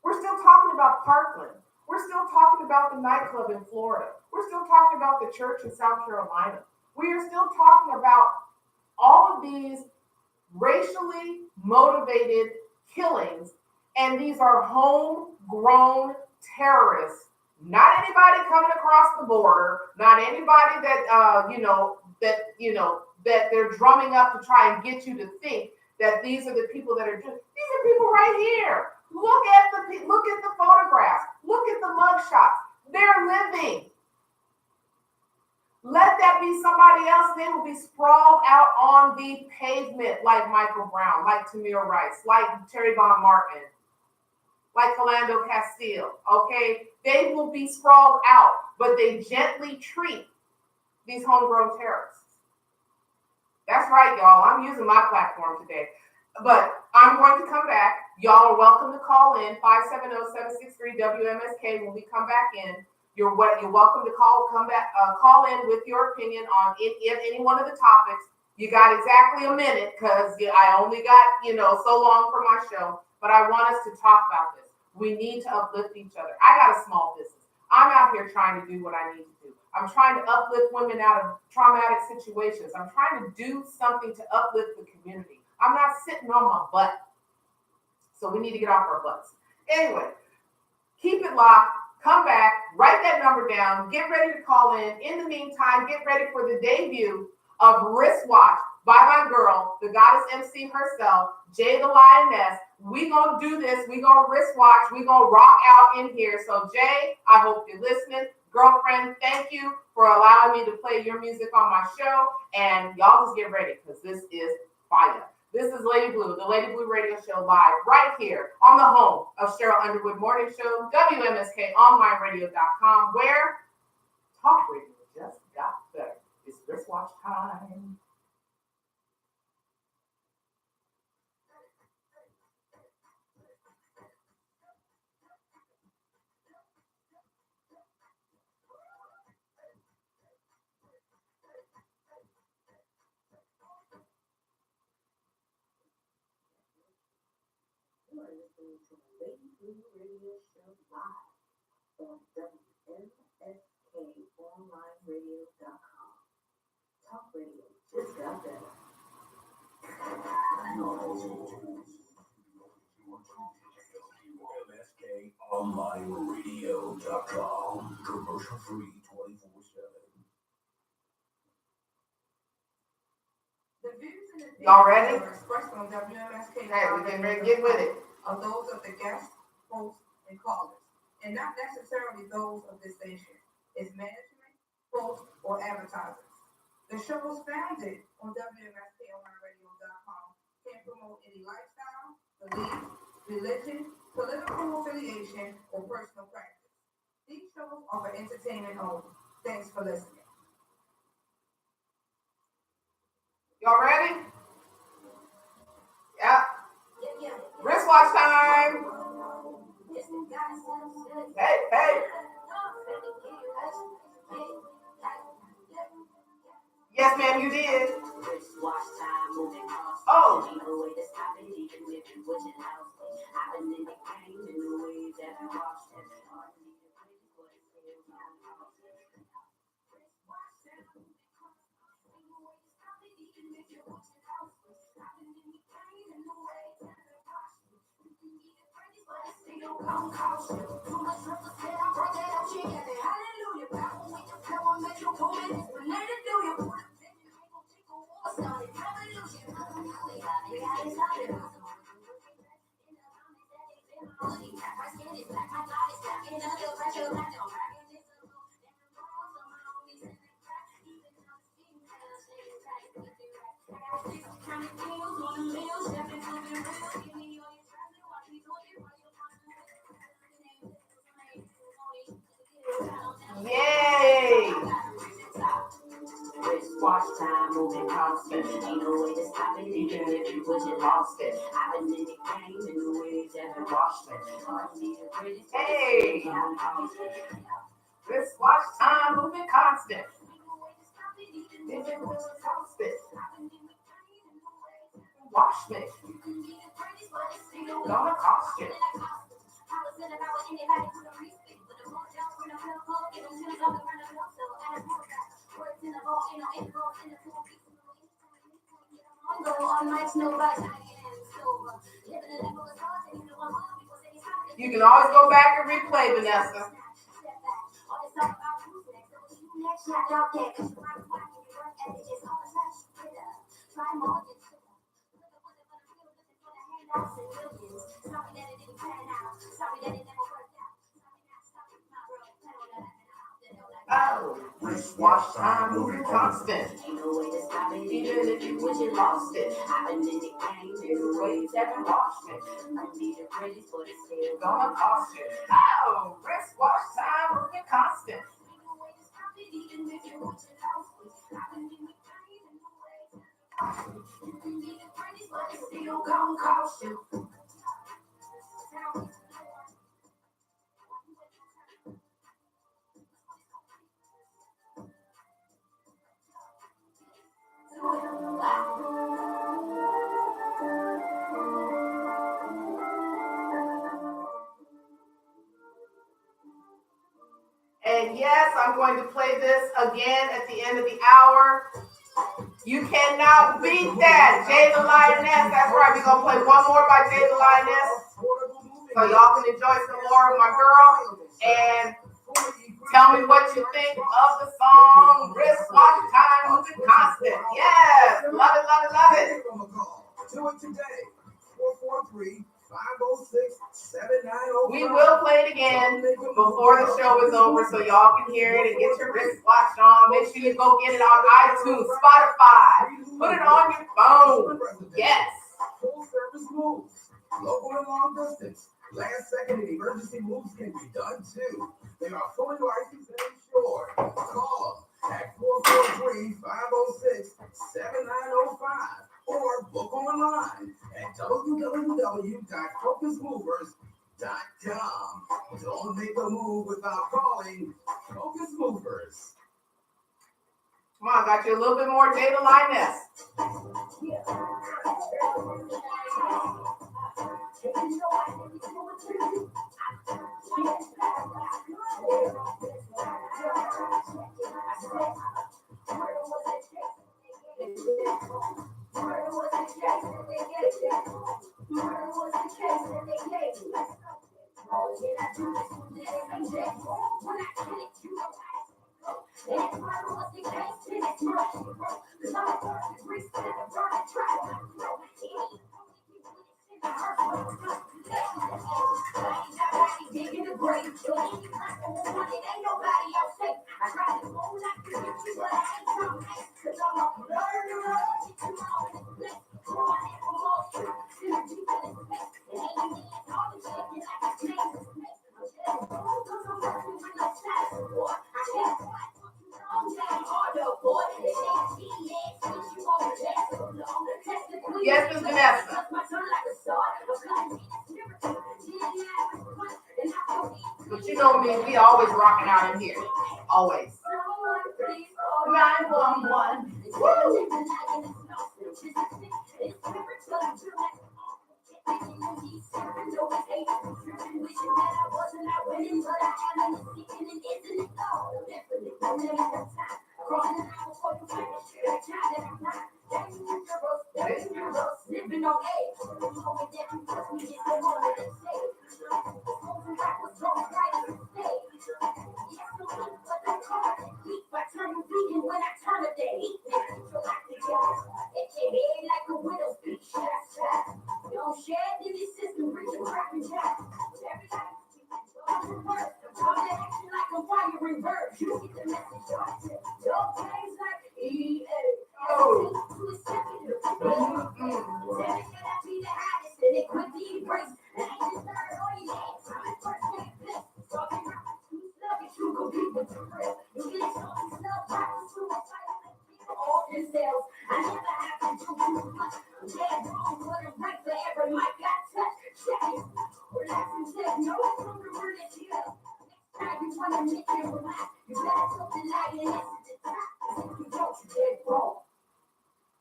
We're still talking about Parkland. We're still talking about the nightclub in Florida. We're still talking about the church in South Carolina. We are still talking about all of these racially motivated killings, and these are homegrown terrorists. Not anybody coming across the border, not anybody that they're drumming up to try and get you to think that these are the people that are doing. These are people right here. Look at the photographs. Look at the mugshots. They're living. Let that be somebody else. They will be sprawled out on the pavement like Michael Brown, like Tamir Rice, like Terry Von Martin, like Philando Castile. Okay, they will be sprawled out, but they gently treat these homegrown terrorists. That's right, y'all. I'm using my platform today. But I'm going to come back. Y'all are welcome to call in 570-763-WMSK when we come back in. You're welcome to call in with your opinion on any one of the topics. You got exactly a minute because I only got, so long for my show. But I want us to talk about this. We need to uplift each other. I got a small business. I'm out here trying to do what I need to do. I'm trying to uplift women out of traumatic situations. I'm trying to do something to uplift the community. I'm not sitting on my butt. So we need to get off our butts. Anyway, keep it locked. Come back. Write that number down. Get ready to call in. In the meantime, get ready for the debut of Wristwatch by my girl, the goddess MC herself, Jay the Lioness. We gonna do this. We gonna wristwatch. We gonna rock out in here. So Jay, I hope you're listening. Girlfriend, thank you for allowing me to play your music on my show. And y'all just get ready because this is fire. This is Lady Blue, the Lady Blue Radio Show live right here on the home of Cheryl Underwood Morning Show, WMSKOnlineradio.com, where talk radio just got better. It's wristwatch time. You are listening to the Lady Blue Radio Show live on WMSKOnlineradio.com. Talk radio just got better. WMSKOnlineradio.com. Commercial free 24/7. The views and opinions Y'all ready? that are expressed on WMSK Hey, we getting ready to get with it. are those of the guests, hosts, and callers, and not necessarily those of this station, its management, hosts, or advertisers. The show was founded on WMSKOnlineradio.com. Can't promote any lifestyle, belief, religion, political affiliation, or personal practice. These shows are for entertainment only. Thanks for listening. Y'all ready? Yeah. Wristwatch time. Hey, hey. Yes, ma'am, you did. Oh. Yay! Watch time moving constant. Ain't no way to stop it, even if you would you lost it. I've been in the game in the waves that have washed it. Hey! This watch time moving constant. Wash me. Gonna cost you. You can always go back and replay, Vanessa. Oh, wristwatch time moving constant. Even if you wish you lost it. I've been in the game in the waves that have washed it. I need it pretty, but it's still gonna cost you. Oh, wristwatch time moving constant. Still gonna cost you. And yes, I'm going to play this again at the end of the hour. You cannot beat that. Jay the Lioness. That's right. We're going to play one more by Jay the Lioness. So y'all can enjoy some more of my girl. And tell me what you think of the song Wristwatch Time Moving Constant. Yes. Love it, love it, love it. Do it today. 443-506-7905. We will play it again before the show is over so y'all can hear it and get your wristwatch on. Make sure you go get it on iTunes, Spotify. Put it on your phone. Yes. Full service moves. Local and long distance. Last second and emergency moves can be done too. They are fully licensed and insured. Call them at 443-506-7905 or book online at www.focusmovers.com. Don't make a move without calling Focus Movers. Come on, got you a little bit more Jay the Lioness. Yes, Miss Vanessa. But you know me, we always rocking out in here. Always. 911.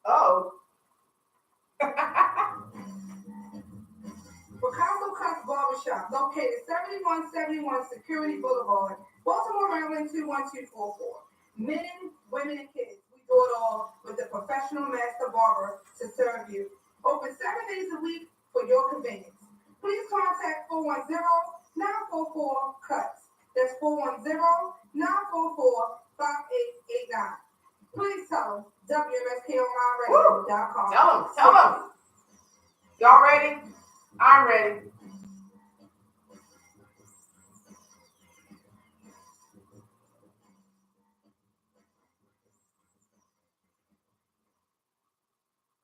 Oh. Picasso Cuts Barbershop, located 7171 Security Boulevard, Baltimore, Maryland 21244. Men, women, and kids, we do it all with a professional master barber to serve you. Open 7 days a week for your convenience. Please contact 410-944-CUTS. That's 410-944-5889. Please tell them WMSKOnlineradio.com. Tell them. Y'all ready? I'm ready.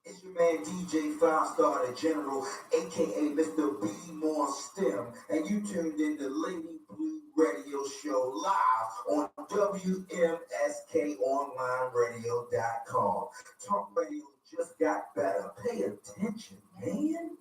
It's your man DJ 5-Star the General, aka Mr. B More STEM, and you tuned in to Lady Blue Radio Show live on WMSKOnlineRadio.com. Talk radio just got better. Pay attention, man.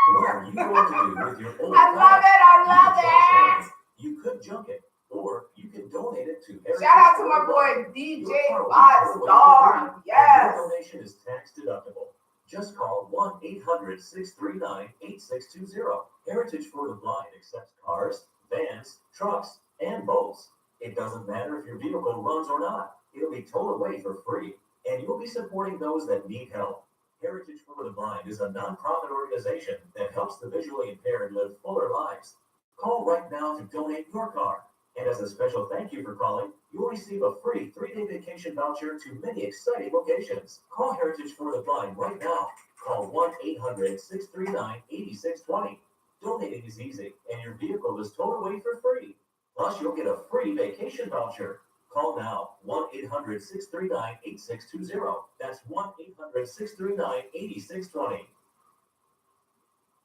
What are you going to do with your old I love it. I love it. You could junk it, or you can donate it to Shout out to my boy DJ 5-Star. Yes. Your donation is tax deductible. Just call 1-800-639-8620. Heritage for the Blind accepts cars, vans, trucks, and boats. It doesn't matter if your vehicle runs or not. It'll be towed away for free, and you'll be supporting those that need help. Heritage for the Blind is a nonprofit organization that helps the visually impaired live fuller lives. Call right now to donate your car. And as a special thank you for calling, you'll receive a free 3-day vacation voucher to many exciting locations. Call Heritage for the Blind right now. Call 1-800-639-8620. Donating is easy, and your vehicle is towed away for free. Plus, you'll get a free vacation voucher. Call now, 1-800-639-8620. That's 1-800-639-8620.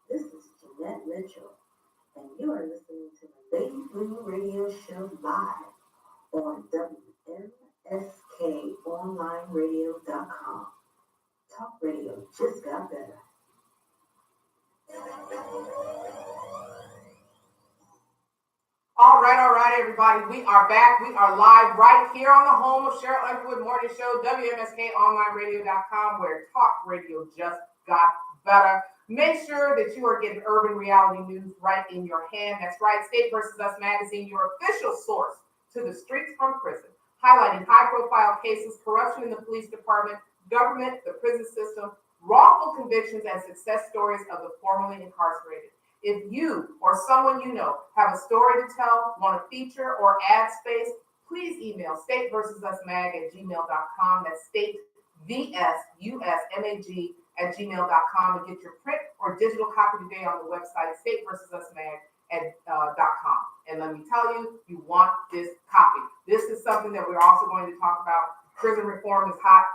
This is Jeanette Mitchell, and you are listening to the Lady Blue Radio Show live on WMSKOnlineRadio.com. Talk radio just got better. All right, everybody. We are back. We are live right here on the home of Cheryl Underwood Morning Show, WMSKOnlineRadio.com, where talk radio just got better. Make sure that you are getting urban reality news right in your hand. That's right, State vs. Us magazine, your official source to the streets from prison, highlighting high-profile cases, corruption in the police department, government, the prison system, wrongful convictions, and success stories of the formerly incarcerated. If you or someone you know have a story to tell, want to feature or add space, please email statevsusmag@gmail.com. That's statevsusmag@gmail.com and get your print or digital copy today on the website statevsusmag.com. And let me tell you, you want this copy. This is something that we're also going to talk about. Prison reform is hot.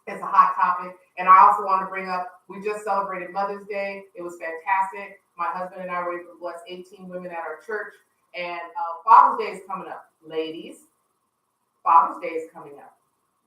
It's a hot topic. And I also want to bring up, we just celebrated Mother's Day. It was fantastic. My husband and I were able to bless 18 women at our church. And Father's Day is coming up. Ladies, Father's Day is coming up.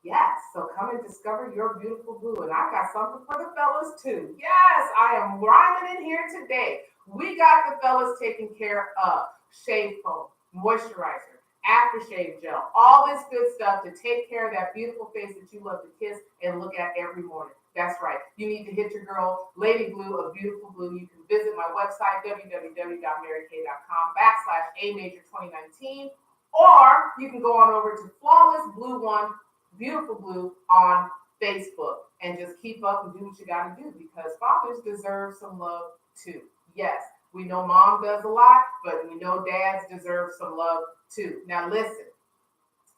Yes, so come and discover your beautiful blue. And I got something for the fellas too. Yes, I am rhyming in here today. We got the fellas taken care of. Shave foam, moisturizer, aftershave gel, all this good stuff to take care of that beautiful face that you love to kiss and look at every morning. That's right. You need to hit your girl, Lady Blue of Beautiful Blue. You can visit my website, www.marykay.com/amajor2019, or you can go on over to Flawless Blue One Beautiful Blue on Facebook and just keep up and do what you got to do because fathers deserve some love too. Yes, we know mom does a lot, but we know dads deserve some love too. Now, listen,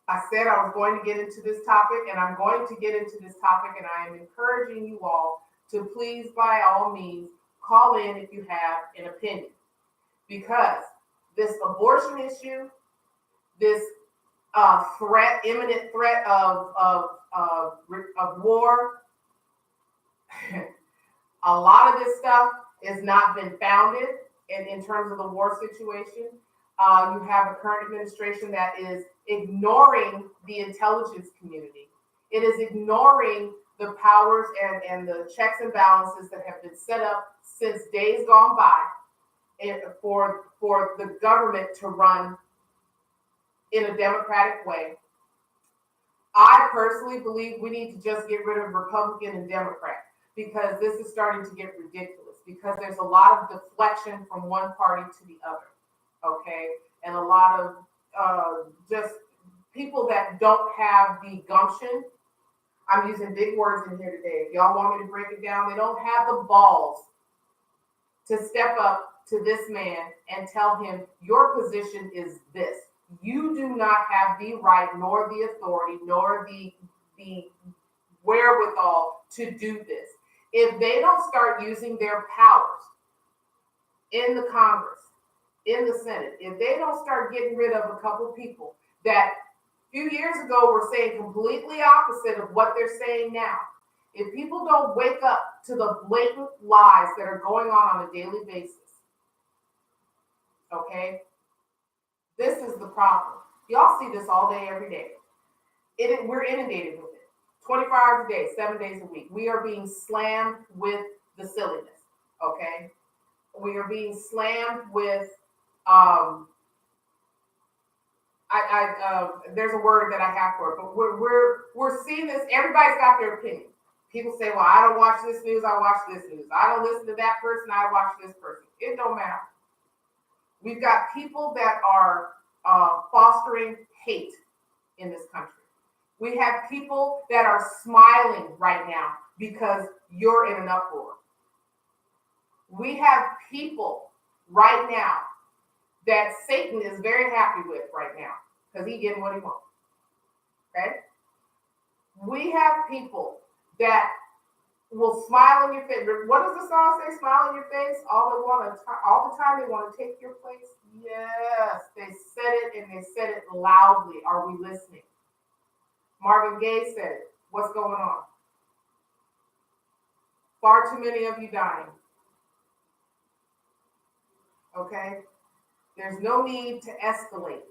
I said I was going to get into this topic, and I'm going to get into this topic, and I am encouraging you all to please, by all means, call in if you have an opinion because this abortion issue, this imminent threat of war. A lot of this stuff has not been founded in terms of the war situation. You have a current administration that is ignoring the intelligence community. It is ignoring the powers and the checks and balances that have been set up since days gone by for the government to run in a democratic way. I personally believe we need to just get rid of Republican and Democrat because this is starting to get ridiculous because there's a lot of deflection from one party to the other, okay? And a lot of just people that don't have the gumption. I'm using big words in here today. If y'all want me to break it down, they don't have the balls to step up to this man and tell him your position is this. You do not have the right, nor the authority, nor the wherewithal to do this. If they don't start using their powers in the Congress, in the Senate, if they don't start getting rid of a couple people that a few years ago were saying completely opposite of what they're saying now, if people don't wake up to the blatant lies that are going on a daily basis, okay? This is the problem. Y'all see this all day, every day. We're inundated with it. 24 hours a day, 7 days a week. We are being slammed with the silliness, okay? We are being slammed with, there's a word that I have for it, but we're seeing this. Everybody's got their opinion. People say, well, I don't watch this news, I watch this news. I don't listen to that person, I watch this person. It don't matter. We've got people that are fostering hate in this country. We have people that are smiling right now because you're in an uproar. We have people right now that Satan is very happy with right now because he's getting what he wants. Okay? We have people that will smile in your face. What does the song say? Smile in your face. All the time they want to take your place. Yes, they said it and they said it loudly. Are we listening? Marvin Gaye said it. What's going on? Far too many of you dying. Okay? There's no need to escalate.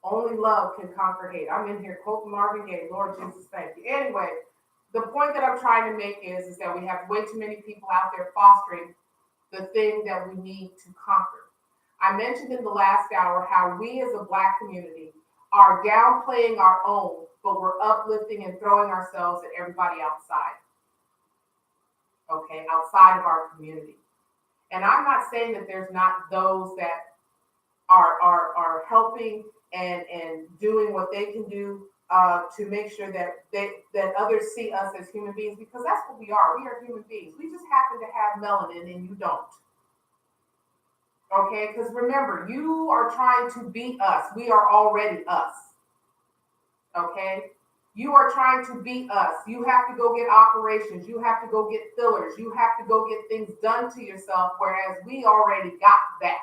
Only love can conquer hate. I'm in here quoting Marvin Gaye. Lord Jesus, thank you. Anyway, the point that I'm trying to make is that we have way too many people out there fostering the thing that we need to conquer. I mentioned in the last hour how we as a Black community are downplaying our own, but we're uplifting and throwing ourselves at everybody outside. Okay, outside of our community. And I'm not saying that there's not those that are helping and doing what they can do to make sure that others see us as human beings, because that's what we are. We are human beings. We just happen to have melanin and you don't. Okay, because remember, you are trying to beat us. We are already us. Okay, you are trying to beat us. You have to go get operations. You have to go get fillers. You have to go get things done to yourself, whereas we already got that.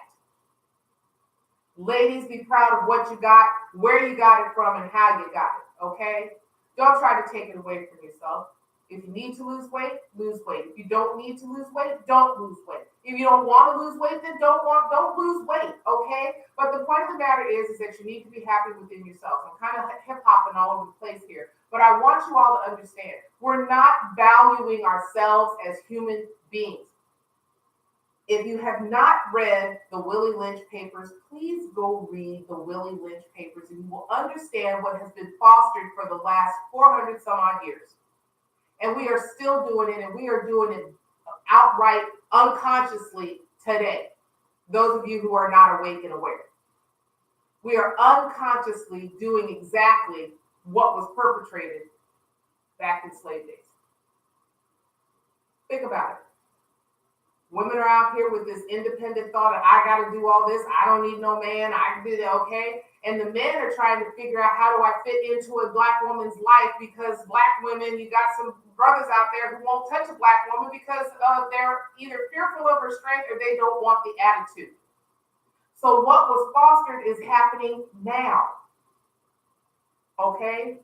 Ladies, be proud of what you got, where you got it from, and how you got it, okay? Don't try to take it away from yourself. If you need to lose weight, lose weight. If you don't need to lose weight, don't lose weight. If you don't want to lose weight, then don't lose weight, okay? But the point of the matter is that you need to be happy within yourself. I'm kind of hip-hopping all over the place here, but I want you all to understand, we're not valuing ourselves as human beings. If you have not read the Willie Lynch papers, please go read the Willie Lynch papers and you will understand what has been fostered for the last 400 some odd years. And we are still doing it, and we are doing it outright unconsciously today. Those of you who are not awake and aware. We are unconsciously doing exactly what was perpetrated back in slave days. Think about it. Women are out here with this independent thought of, I got to do all this. I don't need no man. I can do that, okay? And the men are trying to figure out, how do I fit into a black woman's life? Because black women, you got some brothers out there who won't touch a black woman because they're either fearful of her strength or they don't want the attitude. So what was fostered is happening now, okay?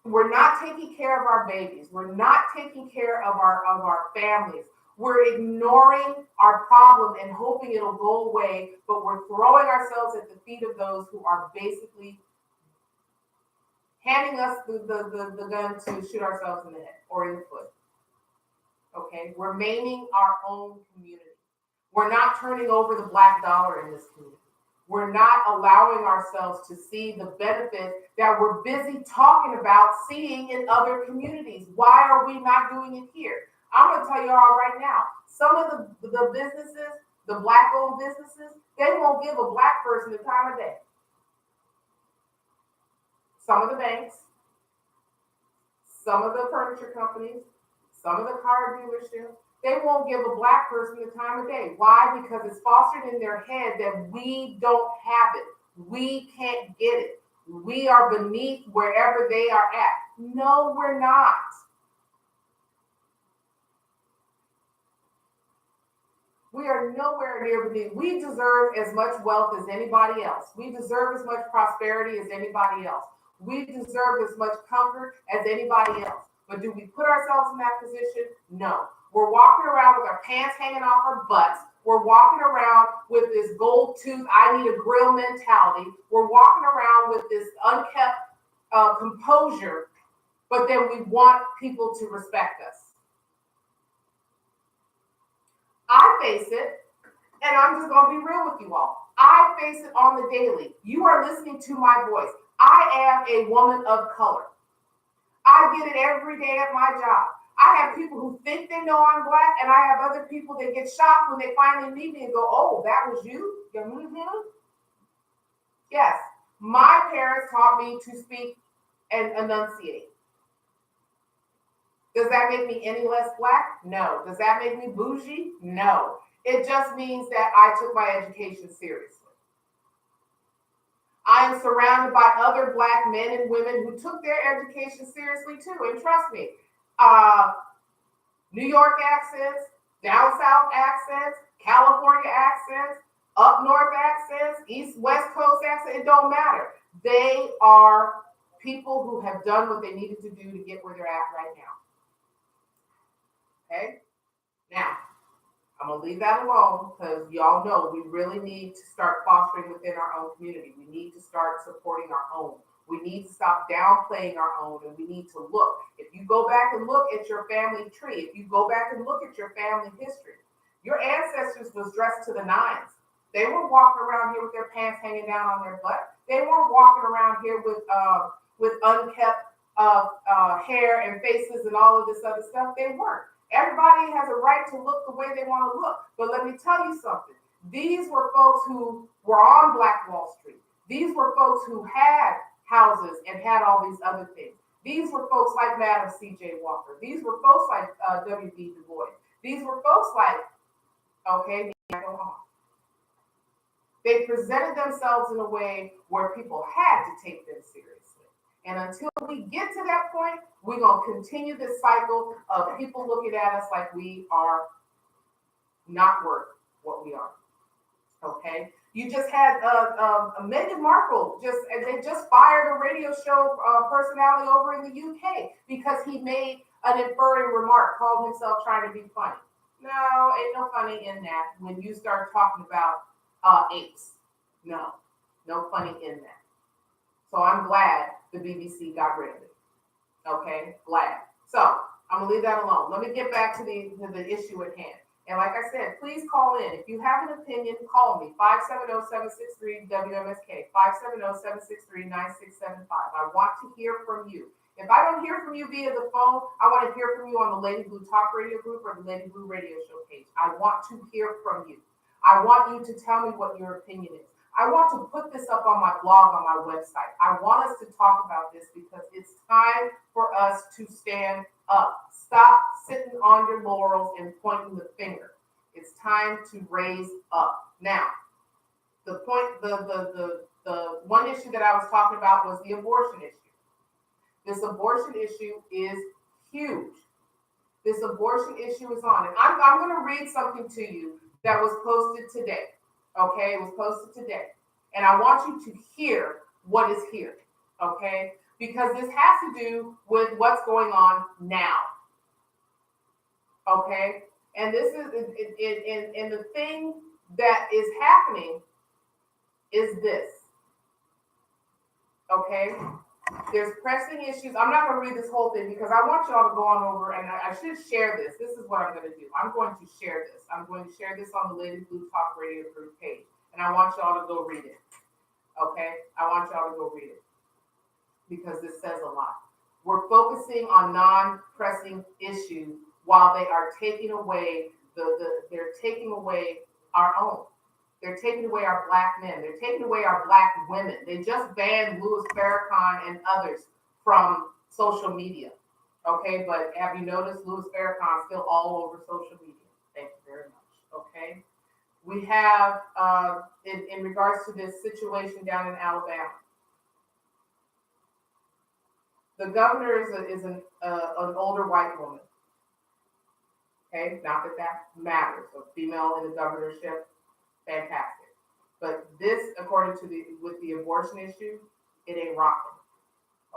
We're not taking care of our babies. We're not taking care of our families. We're ignoring our problem and hoping it'll go away, but we're throwing ourselves at the feet of those who are basically handing us the gun to shoot ourselves in the head or in the foot. Okay? We're maiming our own community. We're not turning over the black dollar in this community. We're not allowing ourselves to see the benefit that we're busy talking about seeing in other communities. Why are we not doing it here? I'm going to tell you all right now, some of the businesses, the black-owned businesses, they won't give a black person the time of day. Some of the banks, some of the furniture companies, some of the car dealerships, they won't give a black person the time of day. Why? Because it's fostered in their head that we don't have it. We can't get it. We are beneath wherever they are at. No, we're not. We are nowhere near beneath. We deserve as much wealth as anybody else. We deserve as much prosperity as anybody else. We deserve as much comfort as anybody else. But do we put ourselves in that position? No. We're walking around with our pants hanging off our butts. We're walking around with this gold tooth, I need a grill mentality. We're walking around with this unkept composure, but then we want people to respect us. I face it, and I'm just going to be real with you all. I face it on the daily. You are listening to my voice. I am a woman of color. I get it every day at my job. I have people who think they know I'm black, and I have other people that get shocked when they finally meet me and go, oh, that was you? Yeah, mm-hmm. Yes, my parents taught me to speak and enunciate. Does that make me any less black? No. Does that make me bougie? No. It just means that I took my education seriously. I am surrounded by other black men and women who took their education seriously too. And trust me, New York accents, down south accents, California accents, up north accents, east, west coast accents, it don't matter. They are people who have done what they needed to do to get where they're at right now. Okay? Now, I'm going to leave that alone because y'all know we really need to start fostering within our own community. We need to start supporting our own. We need to stop downplaying our own, and we need to look. If you go back and look at your family tree, if you go back and look at your family history, your ancestors was dressed to the nines. They were walking around here with their pants hanging down on their butt. They weren't walking around here with unkept hair and faces and all of this other stuff. They weren't. Everybody has a right to look the way they want to look. But let me tell you something. These were folks who were on Black Wall Street. These were folks who had houses and had all these other things. These were folks like Madam C.J. Walker. These were folks like W.B. Du Bois. These were folks like, okay, go on. They presented themselves in a way where people had to take them seriously. And until we get to that point, we're going to continue this cycle of people looking at us like we are not worth what we are. Okay? You just had Meghan Markle, they just fired a radio show personality over in the UK because he made an inferring remark, called himself trying to be funny. No, ain't no funny in that when you start talking about apes. No, no funny in that. So I'm glad the BBC got rid of it. Okay, glad. So I'm gonna leave that alone. Let me get back to the issue at hand. And like I said, please call in. If you have an opinion, call me, 570-763-WMSK, 570-763-9675. I want to hear from you. If I don't hear from you via the phone, I want to hear from you on the Lady Blue Talk Radio group or the Lady Blue Radio Show page. I want to hear from you. I want you to tell me what your opinion is. I want to put this up on my blog, on my website. I want us to talk about this because it's time for us to stand up. Stop sitting on your laurels and pointing the finger. It's time to raise up. Now, the one issue that I was talking about was the abortion issue. This abortion issue is huge. This abortion issue is on. And I'm going to read something to you that was posted today. Okay, it was posted today. And I want you to hear what is here. Okay, because this has to do with what's going on now. Okay, and this is and the thing that is happening is this. Okay, there's pressing issues. I'm not going to read this whole thing because I want y'all to go on over and I should share this. This is what I'm going to do. I'm going to share this. I'm going to share this on the Lady Blue Talk Radio group page, and I want y'all to go read it. Okay, I want y'all to go read it because this says a lot. We're focusing on non-pressing issues while they are taking away they're taking away our own. They're taking away our black men. They're taking away our black women. They just banned Louis Farrakhan and others from social media. Okay, but have you noticed Louis Farrakhan is still all over social media? Thank you very much. Okay, we have in regards to this situation down in Alabama. The governor is an older white woman. Okay, not that matters. So female in the governorship, fantastic. But this, according to with the abortion issue, it ain't rocking.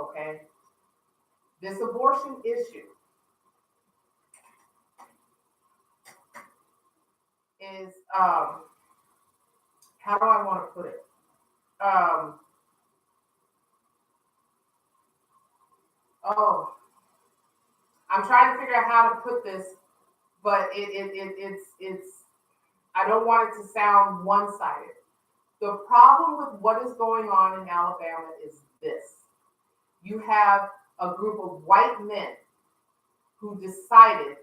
Okay, this abortion issue is how do I want to put it? I'm trying to figure out how to put this, but it's I don't want it to sound one-sided. The problem with what is going on in Alabama is this. You have a group of white men who decided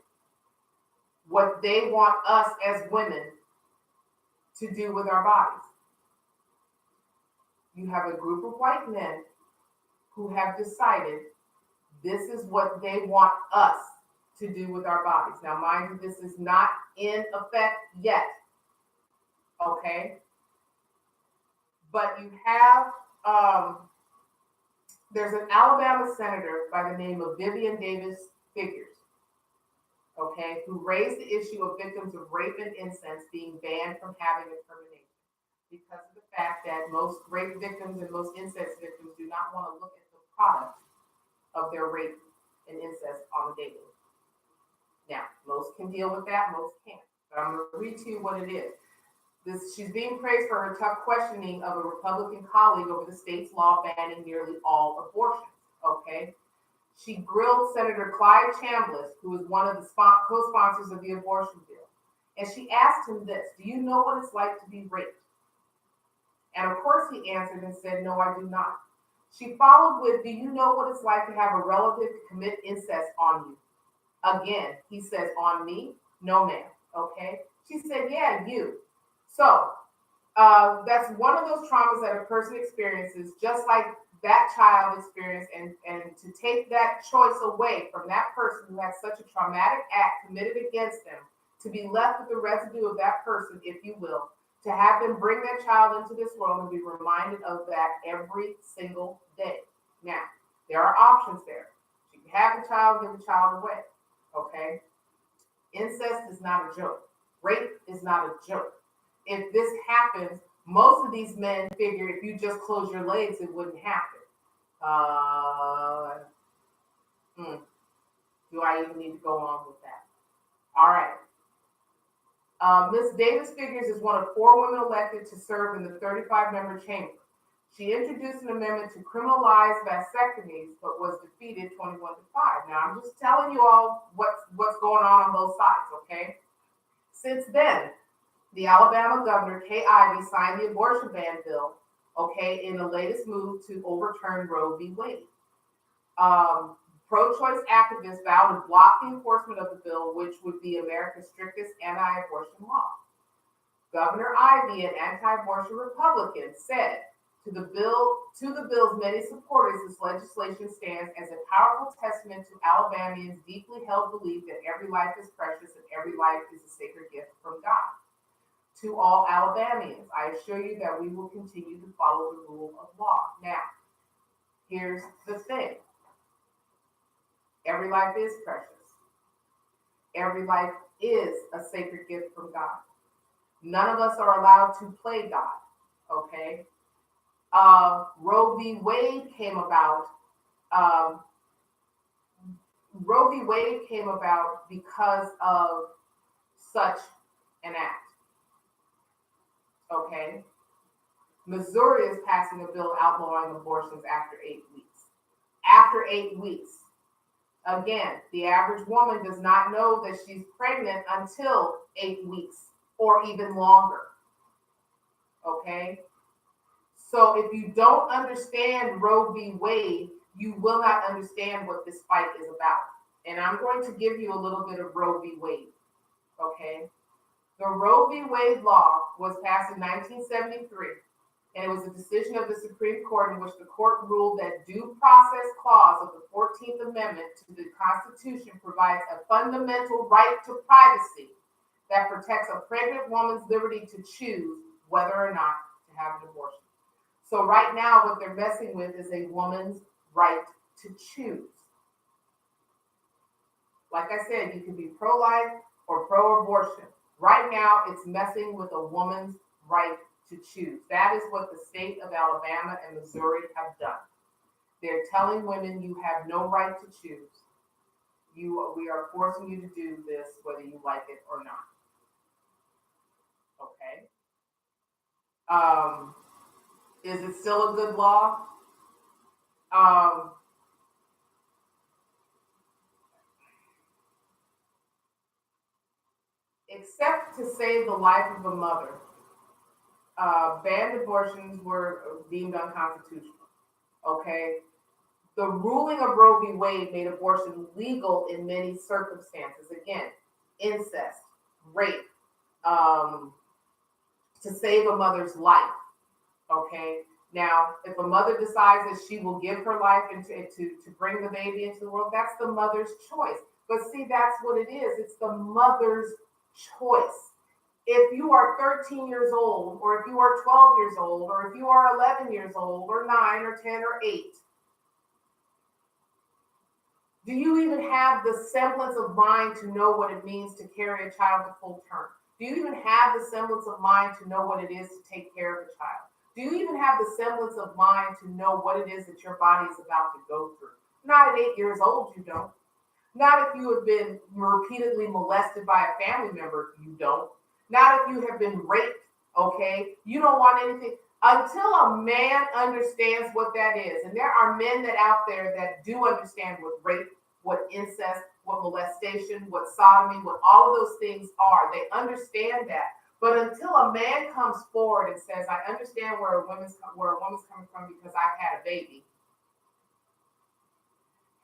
what they want us as women to do with our bodies. You have a group of white men who have decided this is what they want us to do with our bodies. Now, mind you, this is not in effect yet. Okay? But you have, there's an Alabama senator by the name of Vivian Davis Figures, okay, who raised the issue of victims of rape and incest being banned from having a termination because of the fact that most rape victims and most incest victims do not want to look at the product of their rape and incest on the daily. Now, most can deal with that, most can't. But I'm going to read to you what it is. She's being praised for her tough questioning of a Republican colleague over the state's law banning nearly all abortions. Okay, she grilled Senator Clyde Chambliss, who is one of the co-sponsors of the abortion bill, and she asked him this: "Do you know what it's like to be raped?" And of course, he answered and said, "No, I do not." She followed with, "Do you know what it's like to have a relative commit incest on you?" Again, he says, "On me? No, ma'am." Okay, she said, "Yeah, you." So that's one of those traumas that a person experiences, just like that child experienced, and to take that choice away from that person who had such a traumatic act committed against them, to be left with the residue of that person, if you will, to have them bring that child into this world and be reminded of that every single day. Now, there are options there. You can have the child, give the child away, okay? Incest is not a joke. Rape is not a joke. If this happens, most of these men figure if you just close your legs, it wouldn't happen. Do I even need to go on with that? All right. Ms. Davis Figures is one of 4 women elected to serve in the 35-member chamber. She introduced an amendment to criminalize vasectomies, but was defeated 21-5. Now, I'm just telling you all what's going on both sides, okay? Since then, the Alabama governor, Kay Ivey, signed the abortion ban bill, okay, in the latest move to overturn Roe v. Wade. Pro-choice activists vowed to block the enforcement of the bill, which would be America's strictest anti-abortion law. Governor Ivey, an anti-abortion Republican, said to the bill's many supporters, this legislation stands as a powerful testament to Alabamians' deeply held belief that every life is precious and every life is a sacred gift from God. To all Alabamians, I assure you that we will continue to follow the rule of law. Now, here's the thing. Every life is precious. Every life is a sacred gift from God. None of us are allowed to play God, okay? Roe v. Wade came about. Roe v. Wade came about because of such an act, okay? Missouri is passing a bill outlawing abortions after 8 weeks. After 8 weeks. Again, the average woman does not know that she's pregnant until 8 weeks or even longer. Okay? So if you don't understand Roe v. Wade, you will not understand what this fight is about. And I'm going to give you a little bit of Roe v. Wade. Okay? The Roe v. Wade law was passed in 1973. And it was a decision of the Supreme Court in which the court ruled that due process clause of the 14th Amendment to the Constitution provides a fundamental right to privacy that protects a pregnant woman's liberty to choose whether or not to have an abortion. So right now, what they're messing with is a woman's right to choose. Like I said, you can be pro-life or pro-abortion. Right now, it's messing with a woman's right to choose. That is what the state of Alabama and Missouri have done. They're telling women you have no right to choose. We are forcing you to do this whether you like it or not. Okay. Is it still a good law? Except to save the life of a mother, banned abortions were deemed unconstitutional. Okay. The ruling of Roe v. Wade made abortion legal in many circumstances. Again, incest, rape, to save a mother's life. Okay. Now, if a mother decides that she will give her life to bring the baby into the world, that's the mother's choice. But see, that's what it is. It's the mother's choice. If you are 13 years old, or if you are 12 years old, or if you are 11 years old, or 9, or 10, or 8, do you even have the semblance of mind to know what it means to carry a child to full term? Do you even have the semblance of mind to know what it is to take care of a child? Do you even have the semblance of mind to know what it is that your body is about to go through? Not at 8 years old, you don't. Not if you have been repeatedly molested by a family member, you don't. Not if you have been raped, okay? You don't want anything. Until a man understands what that is, and there are men that out there that do understand what rape, what incest, what molestation, what sodomy, what all of those things are. They understand that. But until a man comes forward and says, I understand where a woman's coming from because I've had a baby,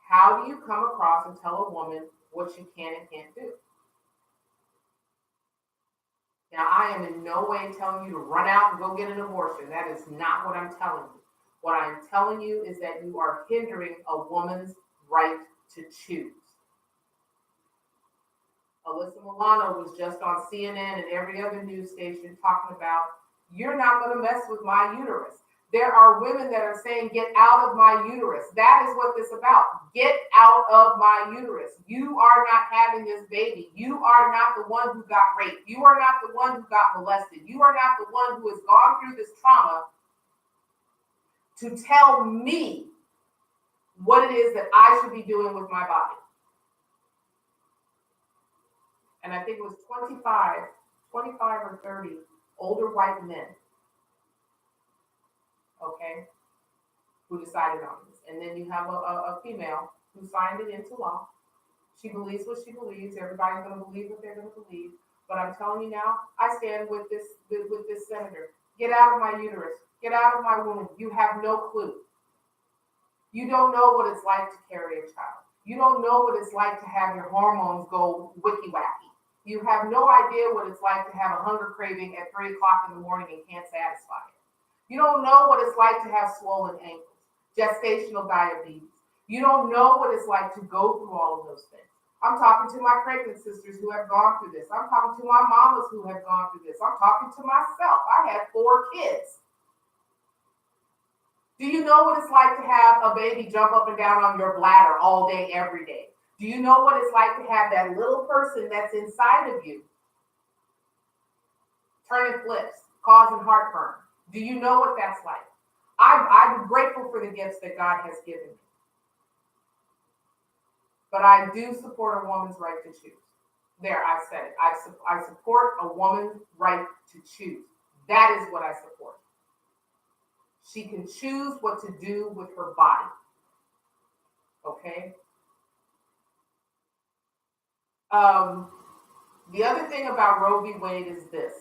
how do you come across and tell a woman what she can and can't do? Now, I am in no way telling you to run out and go get an abortion. That is not what I'm telling you. What I'm telling you is that you are hindering a woman's right to choose. Alyssa Milano was just on CNN and every other news station talking about, you're not going to mess with my uterus. There are women that are saying, get out of my uterus. That is what this is about. Get out of my uterus. You are not having this baby. You are not the one who got raped. You are not the one who got molested. You are not the one who has gone through this trauma to tell me what it is that I should be doing with my body. and I think it was 25 or 30 older white men, okay, who decided on this. And then you have a female who signed it into law. She believes what she believes. Everybody's going to believe what they're going to believe. But I'm telling you now, I stand with this senator. Get out of my uterus. Get out of my womb. You have no clue. You don't know what it's like to carry a child. You don't know what it's like to have your hormones go wicky-wacky. You have no idea what it's like to have a hunger craving at 3 o'clock in the morning and can't satisfy it. You don't know what it's like to have swollen ankles, gestational diabetes. You don't know what it's like to go through all of those things. I'm talking to my pregnant sisters who have gone through this. I'm talking to my mamas who have gone through this. I'm talking to myself. I had 4 kids. Do you know what it's like to have a baby jump up and down on your bladder all day, every day? Do you know what it's like to have that little person that's inside of you turning flips, causing heartburn? Do you know what that's like? I'm grateful for the gifts that God has given me. But I do support a woman's right to choose. There, I said it. I support a woman's right to choose. That is what I support. She can choose what to do with her body. Okay? The other thing about Roe v. Wade is this.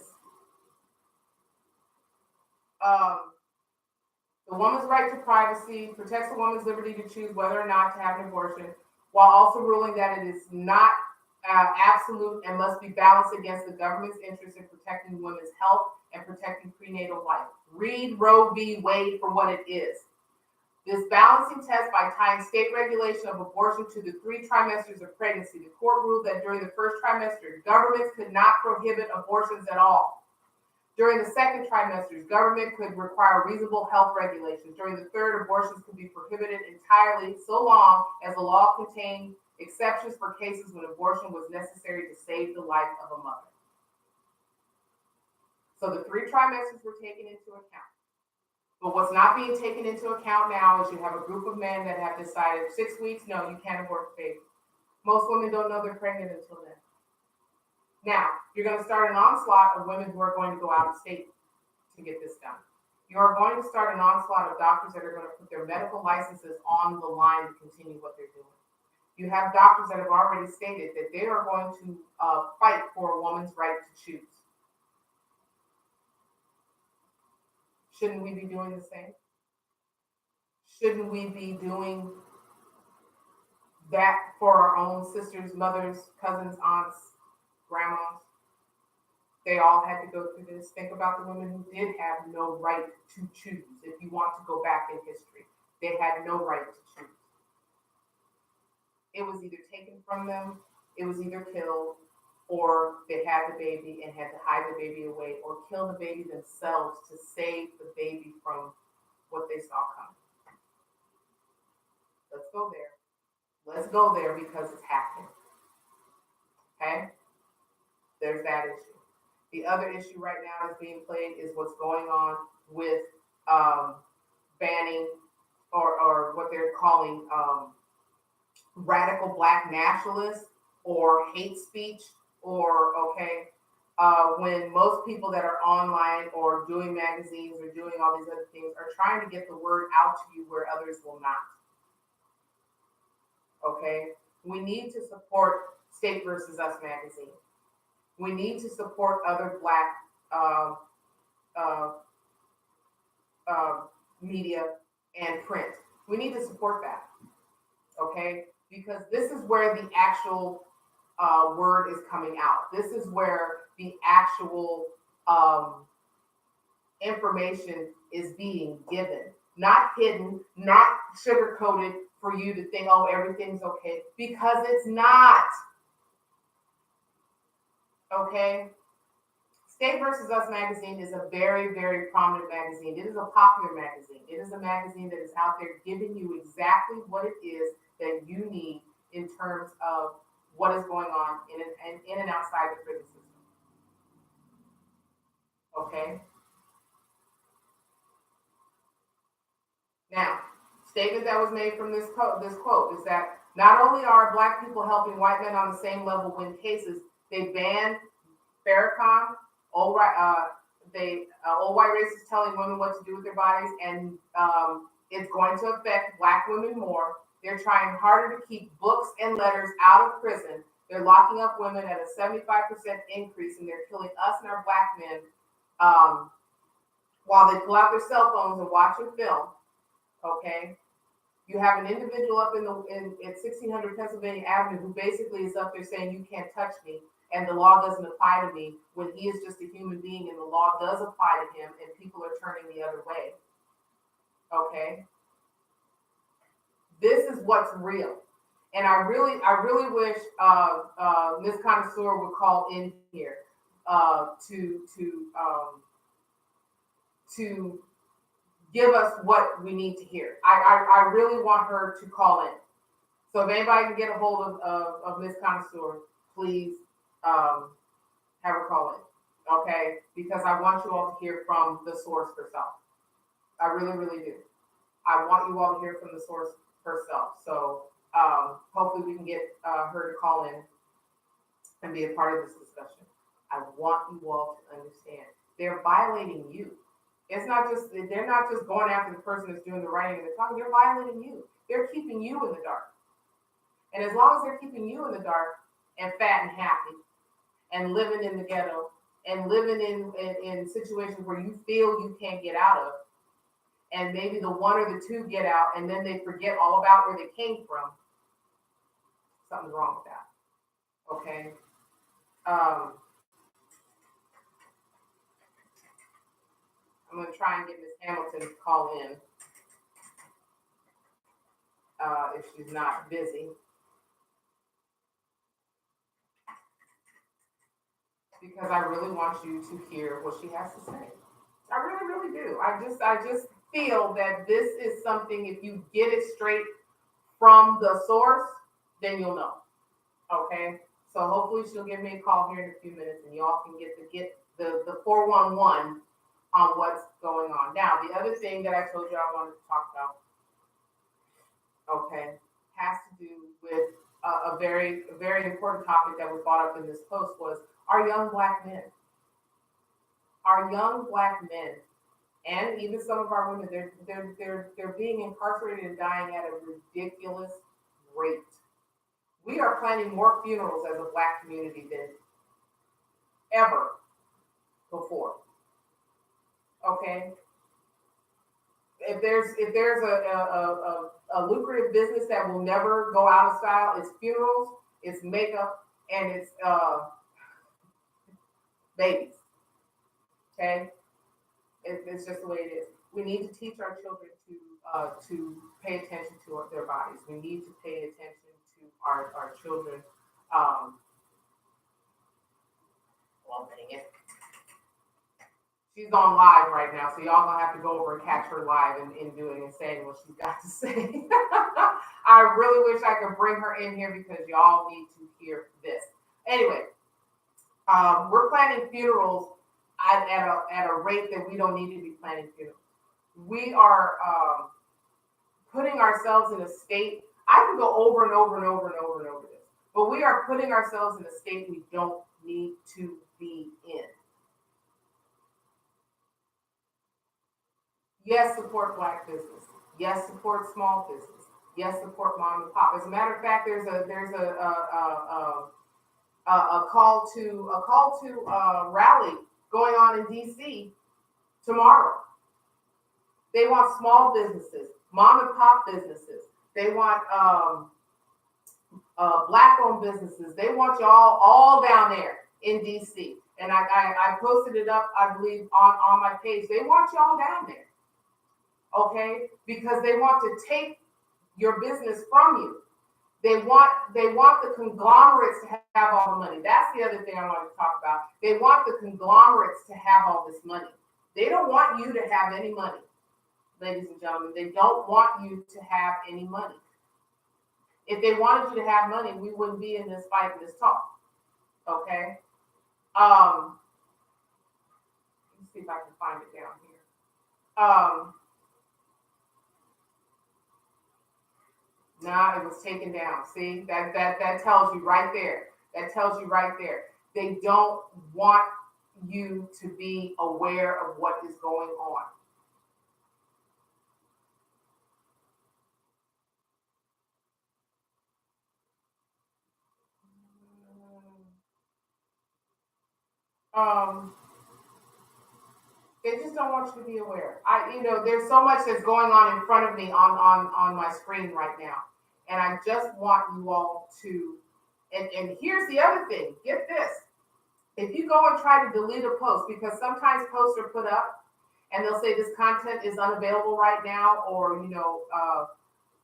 The woman's right to privacy protects a woman's liberty to choose whether or not to have an abortion, while also ruling that it is not absolute and must be balanced against the government's interest in protecting women's health and protecting prenatal life. Read Roe v. Wade for what it is. This balancing test by tying state regulation of abortion to the 3 trimesters of pregnancy, the court ruled that during the first trimester, governments could not prohibit abortions at all. During the second trimesters, government could require reasonable health regulations. During the third, abortions could be prohibited entirely so long as the law contained exceptions for cases when abortion was necessary to save the life of a mother. So the 3 trimesters were taken into account. But what's not being taken into account now is you have a group of men that have decided 6 weeks, no, you can't abort the baby. Most women don't know they're pregnant until then. Now, you're going to start an onslaught of women who are going to go out of state to get this done. You are going to start an onslaught of doctors that are going to put their medical licenses on the line to continue what they're doing. You have doctors that have already stated that they are going to fight for a woman's right to choose. Shouldn't we be doing the same? Shouldn't we be doing that for our own sisters, mothers, cousins, aunts, grandmas? They all had to go through this. Think about the women who did have no right to choose. If you want to go back in history, they had no right to choose. It was either taken from them, it was either killed, or they had the baby and had to hide the baby away, or kill the baby themselves to save the baby from what they saw coming. Let's go there. Let's go there because it's happening. Okay? There's that issue. The other issue right now that's being played is what's going on with banning or what they're calling radical black nationalists or hate speech, or when most people that are online or doing magazines or doing all these other things are trying to get the word out to you where others will not. Okay, we need to support State versus Us magazine. We need to support other black media and print. We need to support that. Okay, because this is where the actual word is coming out. This is where the actual information is being given, not hidden, not sugar-coated for you to think, oh, everything's okay, because it's not. Okay? State versus Us magazine is a very, very prominent magazine. It is a popular magazine. It is a magazine that is out there giving you exactly what it is that you need in terms of what is going on in and outside the prison system. Okay? Now, statement that was made from this quote is that not only are black people helping white men on the same level win cases, They banned Farrakhan, old white racists telling women what to do with their bodies, and it's going to affect Black women more. They're trying harder to keep books and letters out of prison. They're locking up women at a 75% increase, and they're killing us and our Black men while they pull out their cell phones and watch a film. Okay, you have an individual up in 1600 Pennsylvania Avenue who basically is up there saying you can't touch me, and the law doesn't apply to me, when he is just a human being and the law does apply to him, and people are turning the other way. Okay, this is what's real, and I really wish Ms. Connoisseur would call in here to give us what we need to hear. I really want her to call in. So if anybody can get a hold of Ms. Connoisseur, please have her call in, okay? Because I want you all to hear from the source herself. I really, really do. I want you all to hear from the source herself. So hopefully we can get her to call in and be a part of this discussion. I want you all to understand. They're violating you. They're not just going after the person that's doing the writing and the talking. They're violating you. They're keeping you in the dark. And as long as they're keeping you in the dark and fat and happy and living in the ghetto and living in situations where you feel you can't get out of, and maybe the one or the two get out and then they forget all about where they came from, something's wrong with that. Okay? I'm going to try and get Ms. Hamilton to call in if she's not busy. Because I really want you to hear what she has to say. I really, really do. I just feel that this is something, if you get it straight from the source, then you'll know. Okay? So hopefully she'll give me a call here in a few minutes and y'all can get the 411 on what's going on. Now, the other thing that I told you I wanted to talk about, okay, has to do with a very important topic that was brought up in this post was our young Black men. Our young Black men, and even some of our women, they're being incarcerated and dying at a ridiculous rate. We are planning more funerals as a Black community than ever before. Okay, if there's a lucrative business that will never go out of style, it's funerals, it's makeup, and it's babies. Okay, it's just the way it is. We need to teach our children to pay attention to their bodies. We need to pay attention to our children. Well, dang it. She's on live right now, so y'all gonna have to go over and catch her live and doing and saying what she's got to say. I really wish I could bring her in here because y'all need to hear this. Anyway, we're planning funerals at a rate that we don't need to be planning funerals. We are putting ourselves in a state. I can go over and over and over and over and over this, but we are putting ourselves in a state we don't need to be in. Yes, support Black business. Yes, support small business. Yes, support mom and pop. As a matter of fact, there's a call to rally going on in DC tomorrow. They want small businesses, mom and pop businesses. They want Black-owned businesses. They want y'all all down there in DC. And I posted it up, I believe, on my page. They want y'all down there. Okay, because they want to take your business from you. They want the conglomerates to have all the money. That's the other thing I want to talk about. They want the conglomerates to have all this money. They don't want you to have any money, ladies and gentlemen. They don't want you to have any money. If they wanted you to have money, we wouldn't be in this fight and this talk. Okay. Let me see if I can find it down here. Nah, it was taken down. See, that tells you right there. That tells you right there. They don't want you to be aware of what is going on. They just don't want you to be aware. There's so much that's going on in front of me on my screen right now. And I just want you all to, and here's the other thing, get this. If you go and try to delete a post, because sometimes posts are put up and they'll say this content is unavailable right now, or,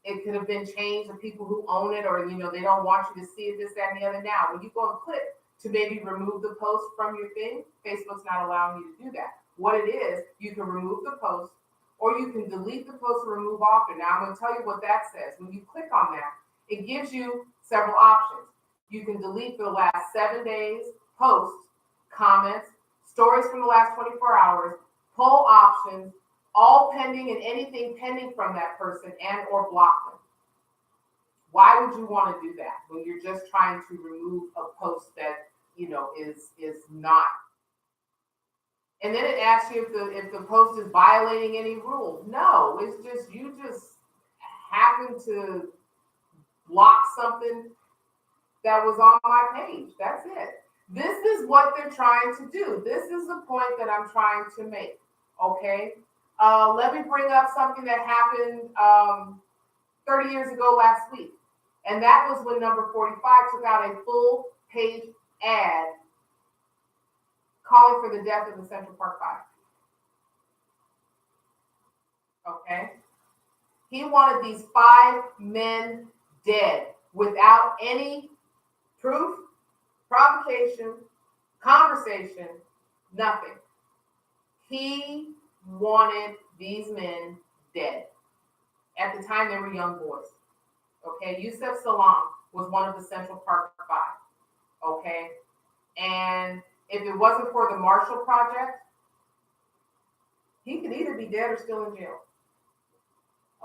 it could have been changed, the people who own it, or, they don't want you to see it, this, that, and the other. Now, when you go and click to maybe remove the post from your thing, Facebook's not allowing you to do that. What it is, you can remove the post, or you can delete the post and remove often. Now, I'm going to tell you what that says. When you click on that, it gives you several options. You can delete for the last 7 days, posts, comments, stories from the last 24 hours, poll options, all pending and anything pending from that person, and or block them. Why would you want to do that when you're just trying to remove a post that, is not? And then it asks you if the post is violating any rules. No, it's just, you just happen to block something that was on my page. That's it. This is what they're trying to do. This is the point that I'm trying to make. Okay. Let me bring up something that happened 30 years ago last week. And that was when Number 45 took out a full page ad calling for the death of the Central Park Five. Okay? He wanted these 5 men dead without any proof, provocation, conversation, nothing. He wanted these men dead. At the time, they were young boys. Okay? Yusef Salaam was one of the Central Park Five. Okay? And if it wasn't for the Marshall Project, he could either be dead or still in jail.